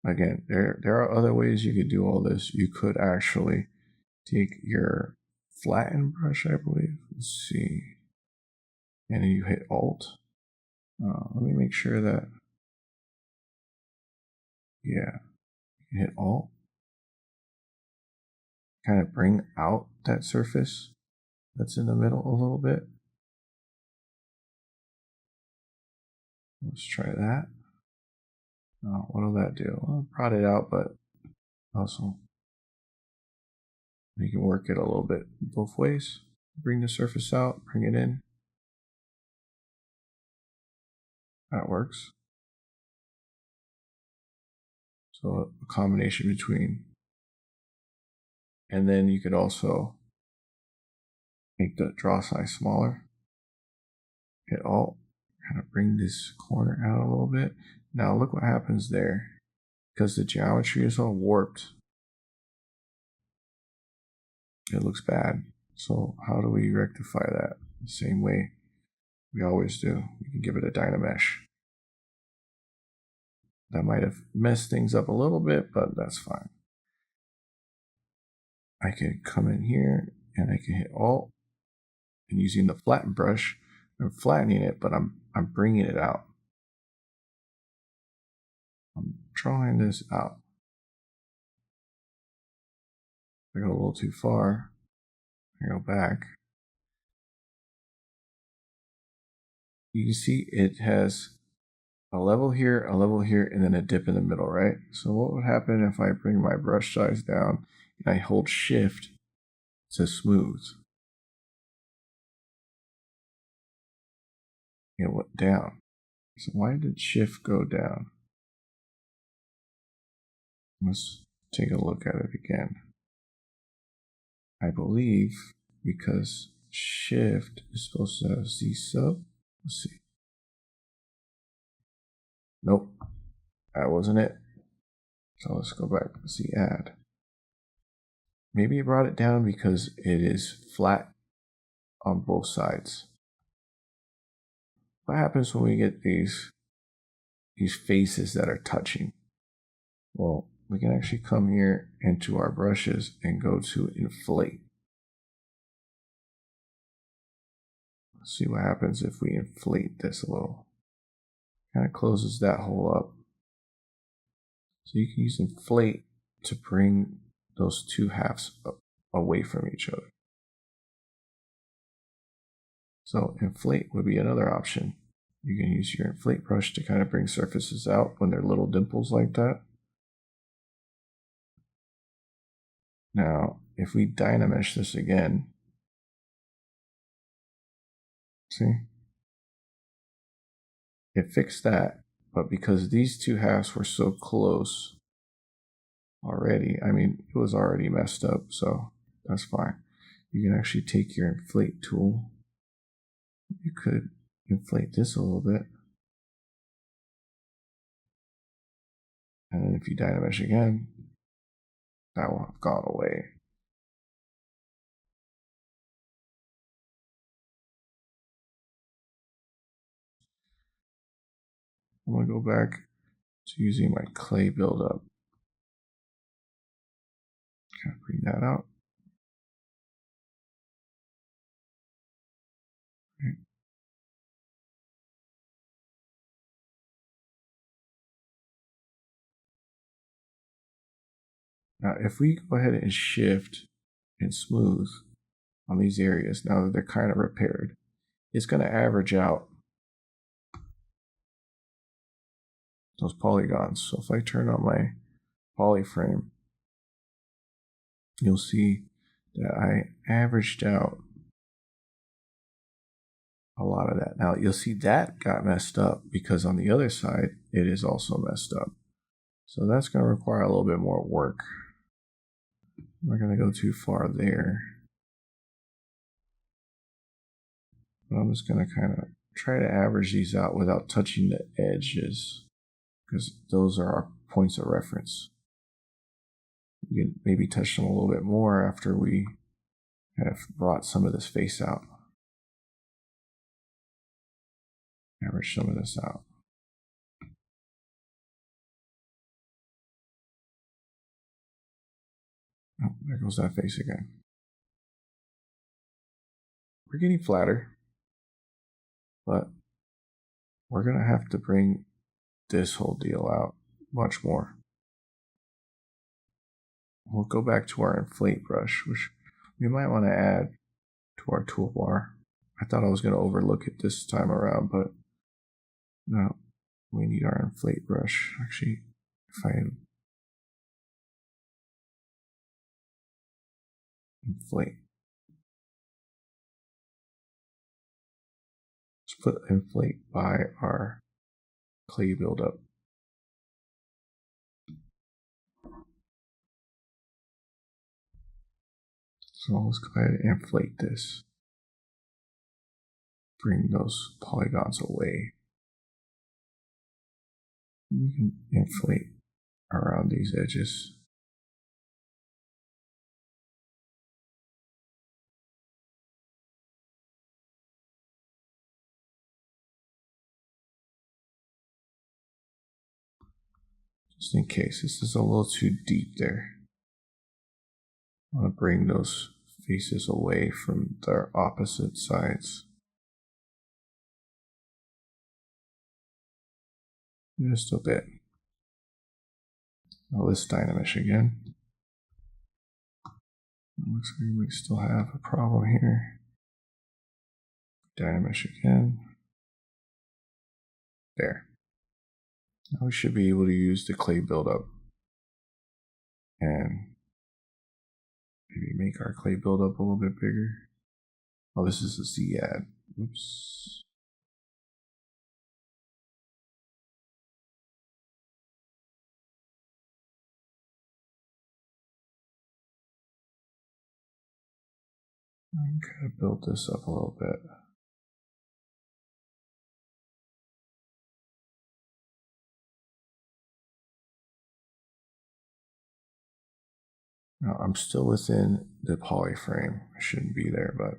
Again, there are other ways you could do all this. You could actually take your flatten brush, I believe. Let's see. And then you hit Alt. Let me make sure that, yeah, you hit Alt. Kind of bring out that surface that's in the middle a little bit. Let's try that. What'll that do? Well, I brought it out, but also you can work it a little bit both ways. Bring the surface out, bring it in. That works. So a combination between. And then you could also make the draw size smaller. Hit Alt, kind of bring this corner out a little bit. Now look what happens there. Because the geometry is all warped, it looks bad. So how do we rectify that? The same way we always do. We can give it a Dynamesh. That might have messed things up a little bit, but that's fine. I can come in here and I can hit Alt, and using the flatten brush, I'm flattening it, but I'm bringing it out. I'm drawing this out. I go a little too far. I go back. You can see it has a level here, and then a dip in the middle, right? So what would happen if I bring my brush size down and I hold Shift to smooth? It went down. So why did Shift go down? Let's take a look at it again. I believe because Shift is supposed to have Z sub. Let's see. Nope, that wasn't it. So let's go back to Z add. Maybe it brought it down because it is flat on both sides. What happens when we get these faces that are touching? Well, we can actually come here into our brushes and go to inflate. Let's see what happens if we inflate this a little. Kind of closes that hole up. So you can use inflate to bring those two halves away from each other. So inflate would be another option. You can use your inflate brush to kind of bring surfaces out when they're little dimples like that. Now, if we Dynamesh this again, see? It fixed that, but because these two halves were so close already, I mean, it was already messed up, so that's fine. You can actually take your inflate tool. You could inflate this a little bit. And then if you Dynamesh again, that will have gone away. I'm going to go back to using my clay buildup. Kind of bring that out. Okay. Now, if we go ahead and shift and smooth, on these areas, now that they're kind of repaired, it's going to average out those polygons. So if I turn on my polyframe, you'll see that I averaged out a lot of that. Now you'll see that got messed up because on the other side, it is also messed up. So that's going to require a little bit more work. I'm not going to go too far there. But I'm just going to kind of try to average these out without touching the edges, because those are our points of reference. We can maybe touch them a little bit more after we have brought some of this face out. Average some of this out. Oh, there goes that face again. We're getting flatter, but we're going to have to bring this whole deal out much more. We'll go back to our inflate brush, which we might want to add to our toolbar. I thought I was going to overlook it this time around, but no, we need our inflate brush. Actually, if I inflate, let's put inflate by our clay buildup. So let's go ahead and inflate this. Bring those polygons away. We can inflate around these edges. Just in case, this is a little too deep there. I want to bring those faces away from their opposite sides. Just a bit. Now let's Dynamesh again. Looks like we still have a problem here. Dynamesh again. There. Now we should be able to use the clay buildup and maybe make our clay buildup a little bit bigger. Oh, this is a Z add. Oops. I'm gonna build this up a little bit. Now I'm still within the poly frame. I shouldn't be there, but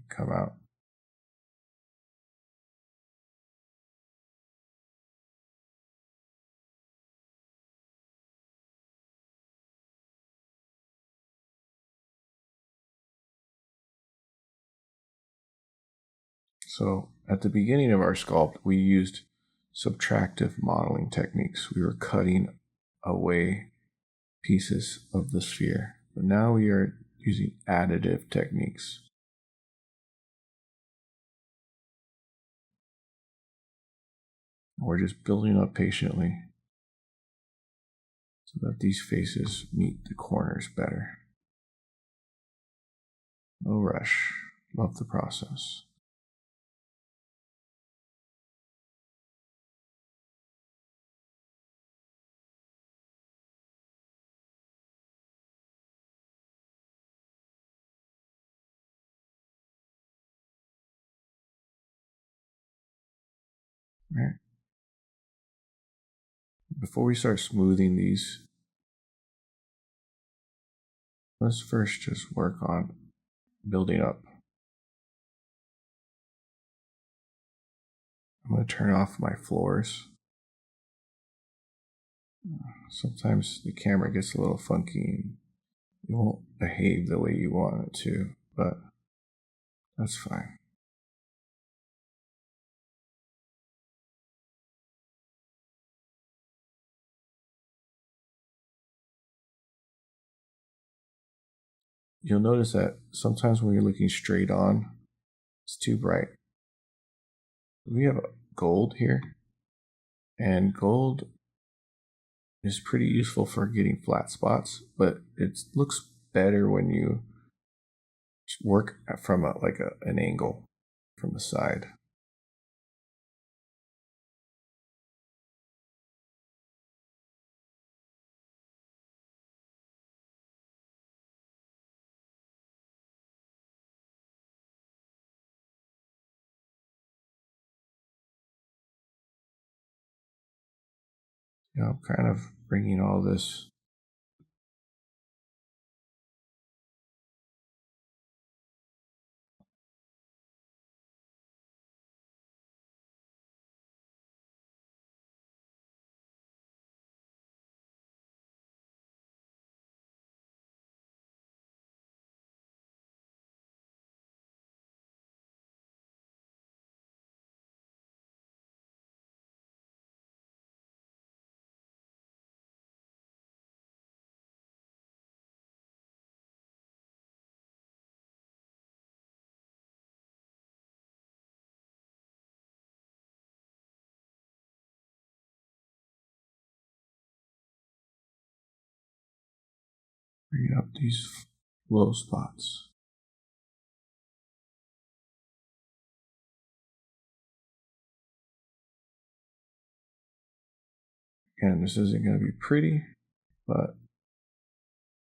come out. So at the beginning of our sculpt, we used subtractive modeling techniques. We were cutting away pieces of the sphere. But now we are using additive techniques. We're just building up patiently so that these faces meet the corners better. No rush. Love the process. All right. Before we start smoothing these, let's first just work on building up. I'm going to turn off my floors. Sometimes the camera gets a little funky and it won't behave the way you want it to, but that's fine. you'll notice that sometimes when you're looking straight on, it's too bright. We have gold here, and gold is pretty useful for getting flat spots, but it looks better when you work from an angle from the side. I'm kind of bringing all this bringing up these low spots. Again, this isn't going to be pretty, but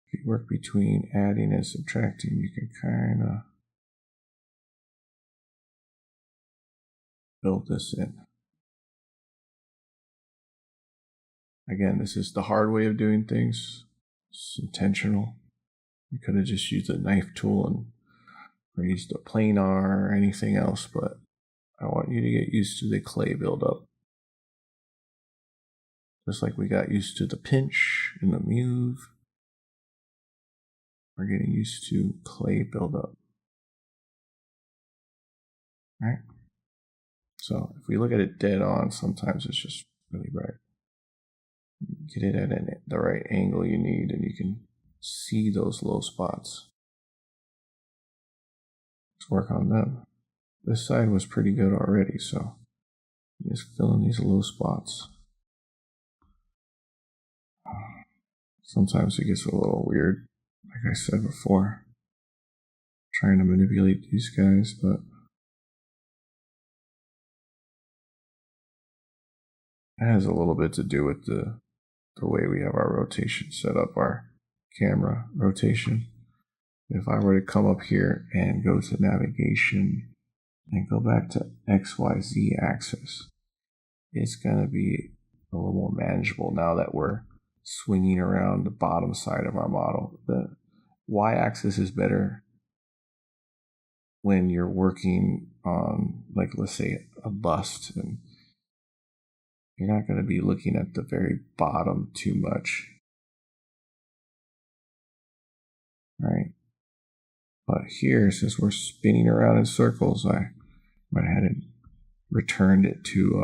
if you work between adding and subtracting, you can kind of build this in. Again, this is the hard way of doing things. It's intentional. You could have just used a knife tool or used a planar or anything else, but I want you to get used to the clay buildup. Just like we got used to the pinch and the move, we're getting used to clay buildup. Right? So if we look at it dead on, sometimes it's just really bright. Get it at the right angle you need, and you can see those low spots. Let's work on them. This side was pretty good already, so just fill in these low spots. Sometimes it gets a little weird, like I said before, trying to manipulate these guys, but it has a little bit to do with the way we have our rotation set up, our camera rotation. If I were to come up here and go to navigation and go back to XYZ axis, it's going to be a little more manageable now that we're swinging around the bottom side of our model. The Y-axis is better when you're working on, like, let's say a bust, and you're not going to be looking at the very bottom too much, right? But here, since we're spinning around in circles, I went ahead and returned it to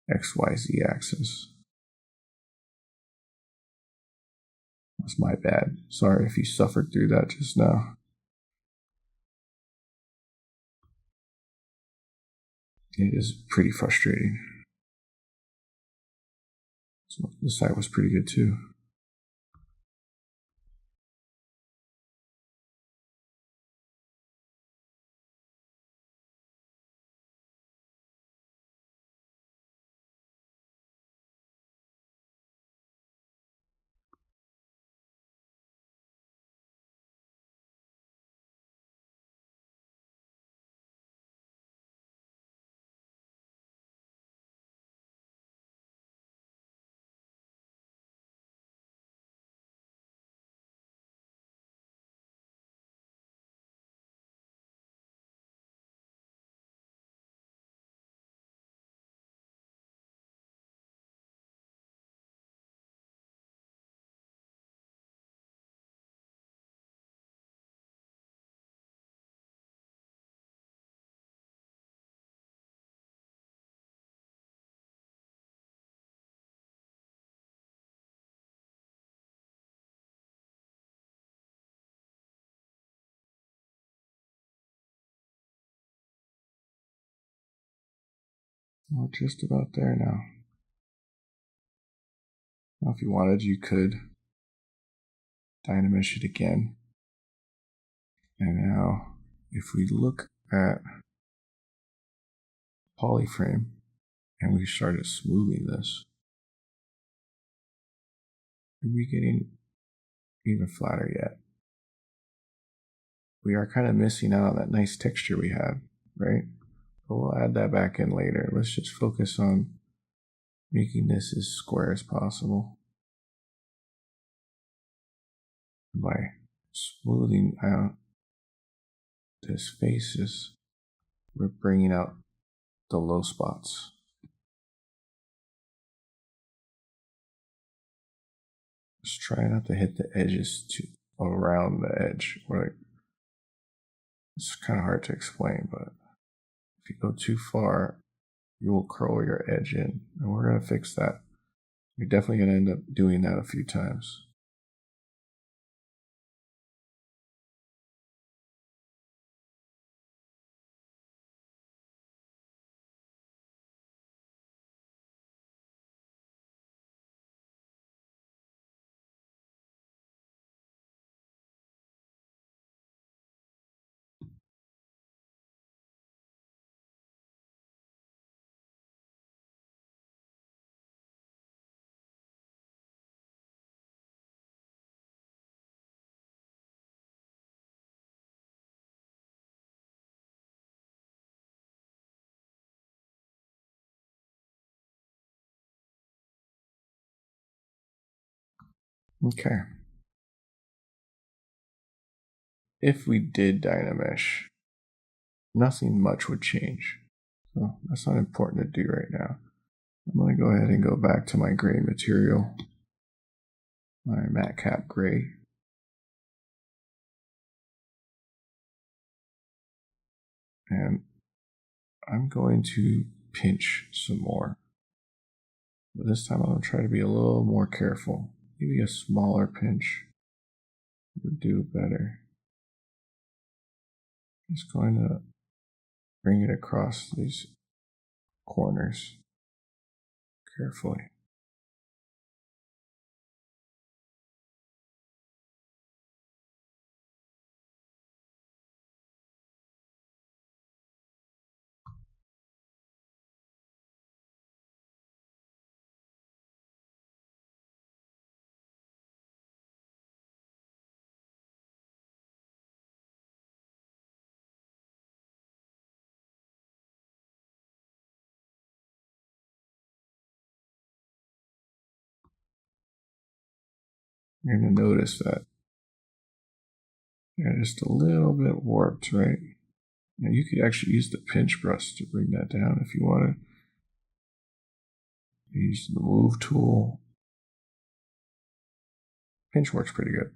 XYZ axis. That's my bad. Sorry if you suffered through that just now. It is pretty frustrating. So this side was pretty good too. We're just about there now. Now, if you wanted, you could Dynamesh it again. And now, if we look at polyframe and we started smoothing this, are we getting even flatter yet? We are kind of missing out on that nice texture we had, right? But we'll add that back in later. Let's just focus on making this as square as possible. By smoothing out this faces, we're bringing out the low spots. Just try not to hit the edges too around the edge. It's kind of hard to explain, but if you go too far, you will curl your edge in, and we're going to fix that. You're definitely going to end up doing that a few times. Okay. If we did Dynamesh, nothing much would change. So that's not important to do right now. I'm going to go ahead and go back to my gray material, my matte cap gray. And I'm going to pinch some more. But this time I'm going to try to be a little more careful. Maybe a smaller pinch would do better. Just going to bring it across these corners carefully. You're going to notice that they're just a little bit warped, right? Now you could actually use the pinch brush to bring that down if you want to. Use the move tool. Pinch works pretty good.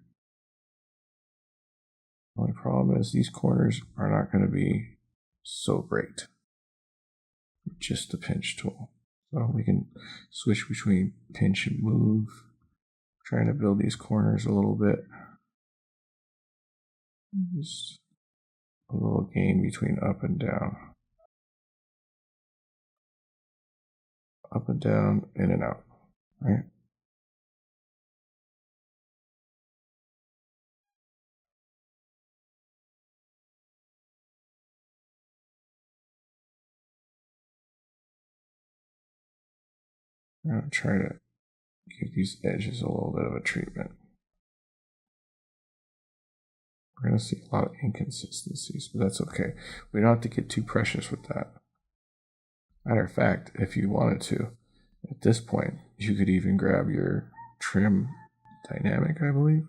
The only problem is these corners are not going to be so great with just the pinch tool. So we can switch between pinch and move. Trying to build these corners a little bit. Just a little game between up and down. Up and down, in and out, right? I'm going to try to give these edges a little bit of a treatment. We're going to see a lot of inconsistencies, but that's okay. We don't have to get too precious with that. Matter of fact, if you wanted to, at this point, you could even grab your trim dynamic, I believe.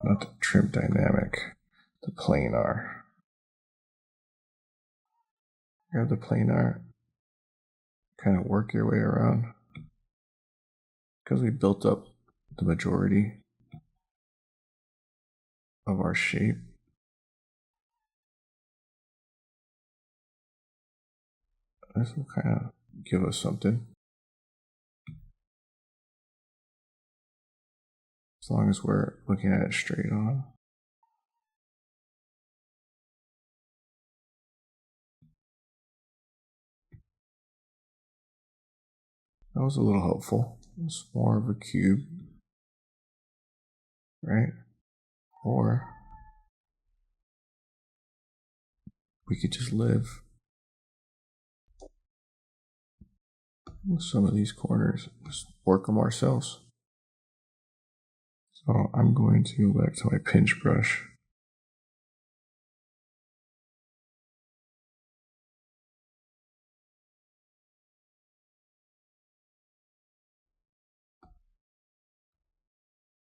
Not the trim dynamic, the planar. Grab the planar, kind of work your way around. Because we built up the majority of our shape. This will kind of give us something. As long as we're looking at it straight on. That was a little helpful. It's more of a cube, right? Or we could just live with some of these corners, just work them ourselves. So I'm going to go back to my pinch brush.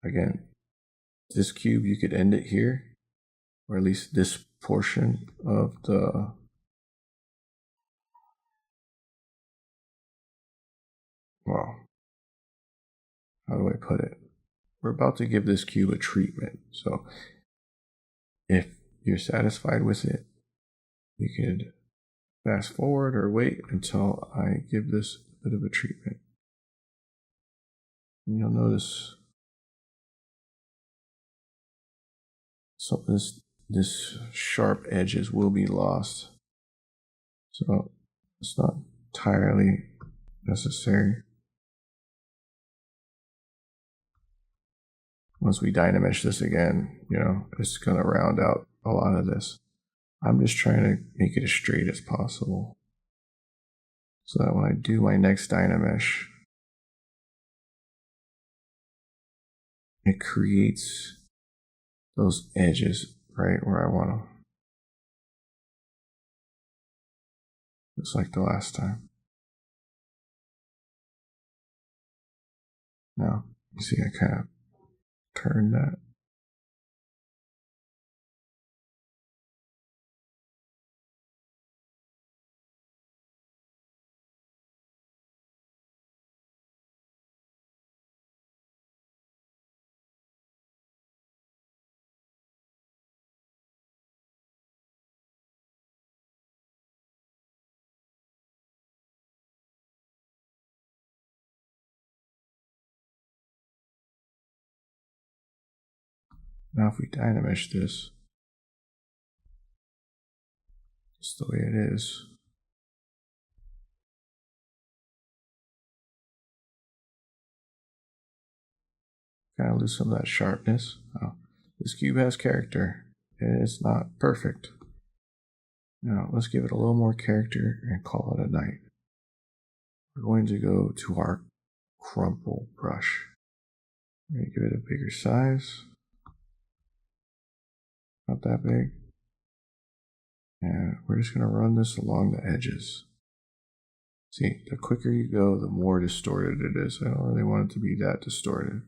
Again, this cube, you could end it here, or at least this portion of the well, how do I put it? We're about to give this cube a treatment. So if you're satisfied with it, you could fast forward or wait until I give this a bit of a treatment. And you'll notice some of this sharp edges will be lost. So it's not entirely necessary. Once we dynamesh this again, it's going to round out a lot of this. I'm just trying to make it as straight as possible so that when I do my next dynamesh, it creates those edges right where I want them. Just like the last time. Now, you see I kind of turned that. Now if we dynamesh this, just the way it is, kind of lose some of that sharpness. Oh, this cube has character. It's not perfect. Now let's give it a little more character and call it a night. We're going to go to our crumple brush. We're going to give it a bigger size. Not that big. And we're just going to run this along the edges. See, the quicker you go, the more distorted it is. I don't really want it to be that distorted.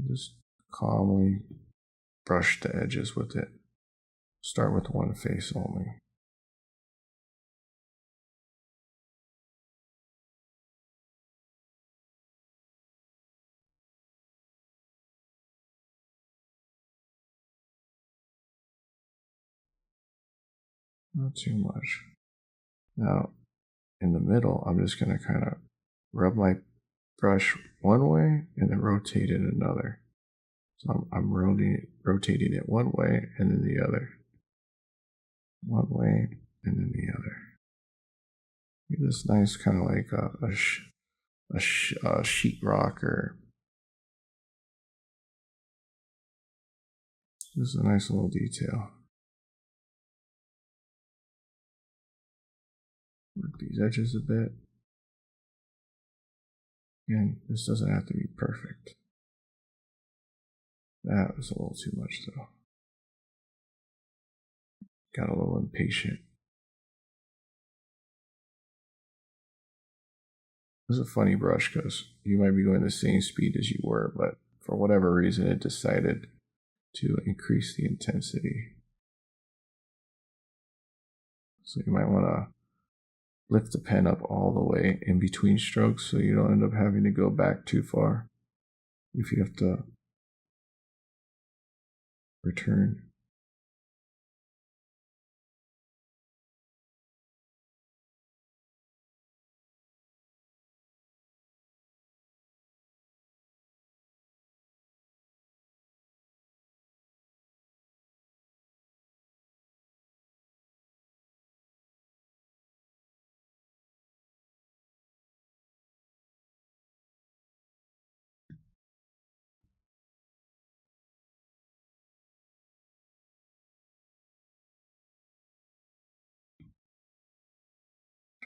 Just calmly brush the edges with it. Start with one face only. Not too much. Now, in the middle, I'm just going to kind of rub my brush one way and then rotate it another. So I'm rotating it one way and then the other. One way and then the other. Give this nice kind of like a sheetrock, or this is a nice little detail. Work these edges a bit. Again, this doesn't have to be perfect. That was a little too much though. Got a little impatient. This is a funny brush because you might be going the same speed as you were, but for whatever reason it decided to increase the intensity. So you might want to lift the pen up all the way in between strokes so you don't end up having to go back too far if you have to return.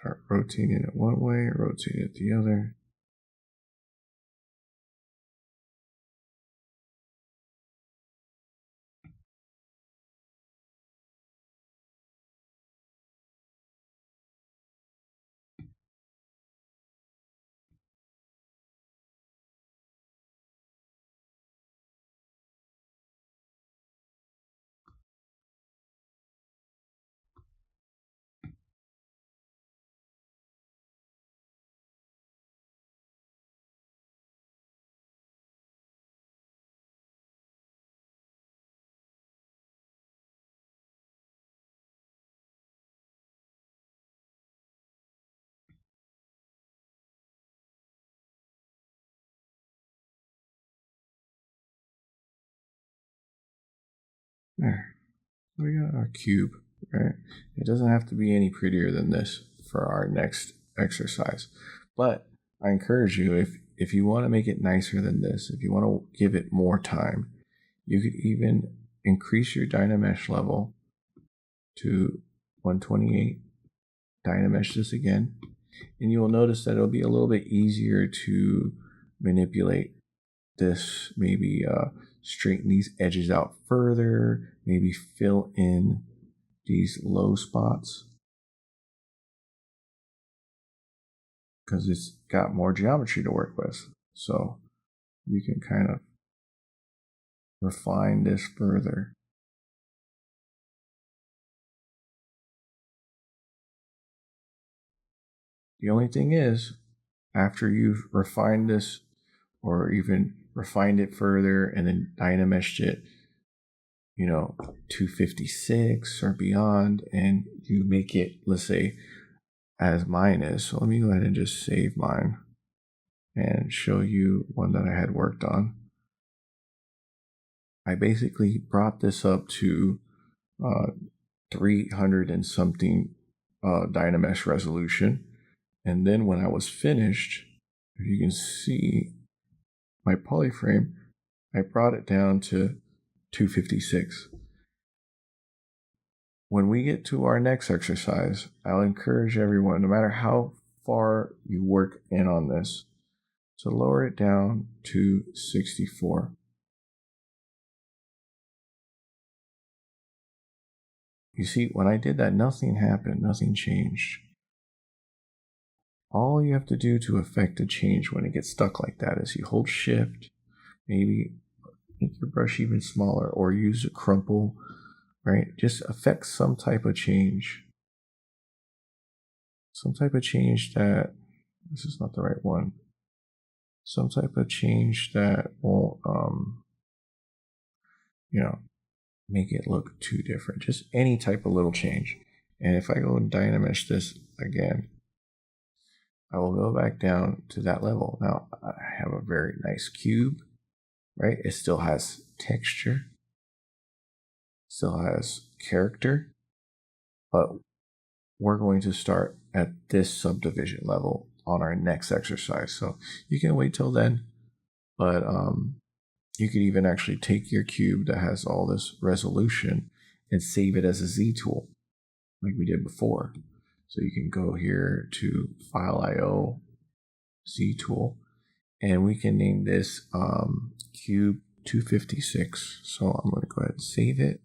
start rotating it one way, rotate it the other. There, we got our cube, right? It doesn't have to be any prettier than this for our next exercise. But I encourage you, if you want to make it nicer than this, if you want to give it more time, you could even increase your Dynamesh level to 128. Dynamesh this again, and you will notice that it'll be a little bit easier to manipulate this, maybe straighten these edges out further, maybe fill in these low spots, because it's got more geometry to work with. So you can kind of refine this further. The only thing is, after you've refined this, or even refined it further and then Dynameshed it, 256 or beyond, and you make it, let's say, as mine is. So let me go ahead and just save mine and show you one that I had worked on. I basically brought this up to 300 and something Dynamesh resolution. And then when I was finished, if you can see my polyframe, I brought it down to 256. When we get to our next exercise, I'll encourage everyone, no matter how far you work in on this, to lower it down to 64. You see, when I did that, nothing happened, nothing changed. All you have to do to affect a change when it gets stuck like that is you hold shift, maybe make your brush even smaller, or use a crumple, right? Just affect some type of change. Some type of change that, this is not the right one. Some type of change that won't, make it look too different. Just any type of little change. And if I go and Dynamesh this again, I will go back down to that level. Now I have a very nice cube, right? It still has texture, still has character, but we're going to start at this subdivision level on our next exercise. So you can wait till then, but you could even actually take your cube that has all this resolution and save it as a Z tool like we did before. So you can go here to File IO, Z tool, and we can name this cube 256. So I'm going to go ahead and save it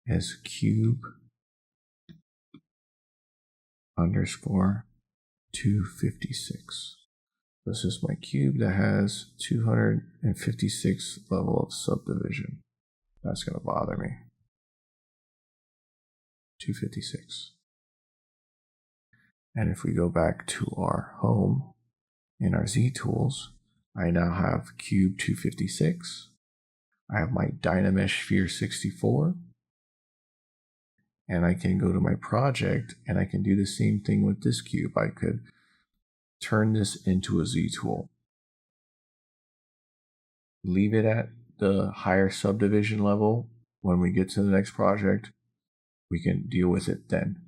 as cube underscore 256. This is my cube that has 256 level of subdivision. That's going to bother me. 256. And if we go back to our home in our Z tools, I now have cube 256. I have my Dynamesh sphere 64. And I can go to my project and I can do the same thing with this cube. I could turn this into a Z tool. Leave it at the higher subdivision level. When we get to the next project, we can deal with it then.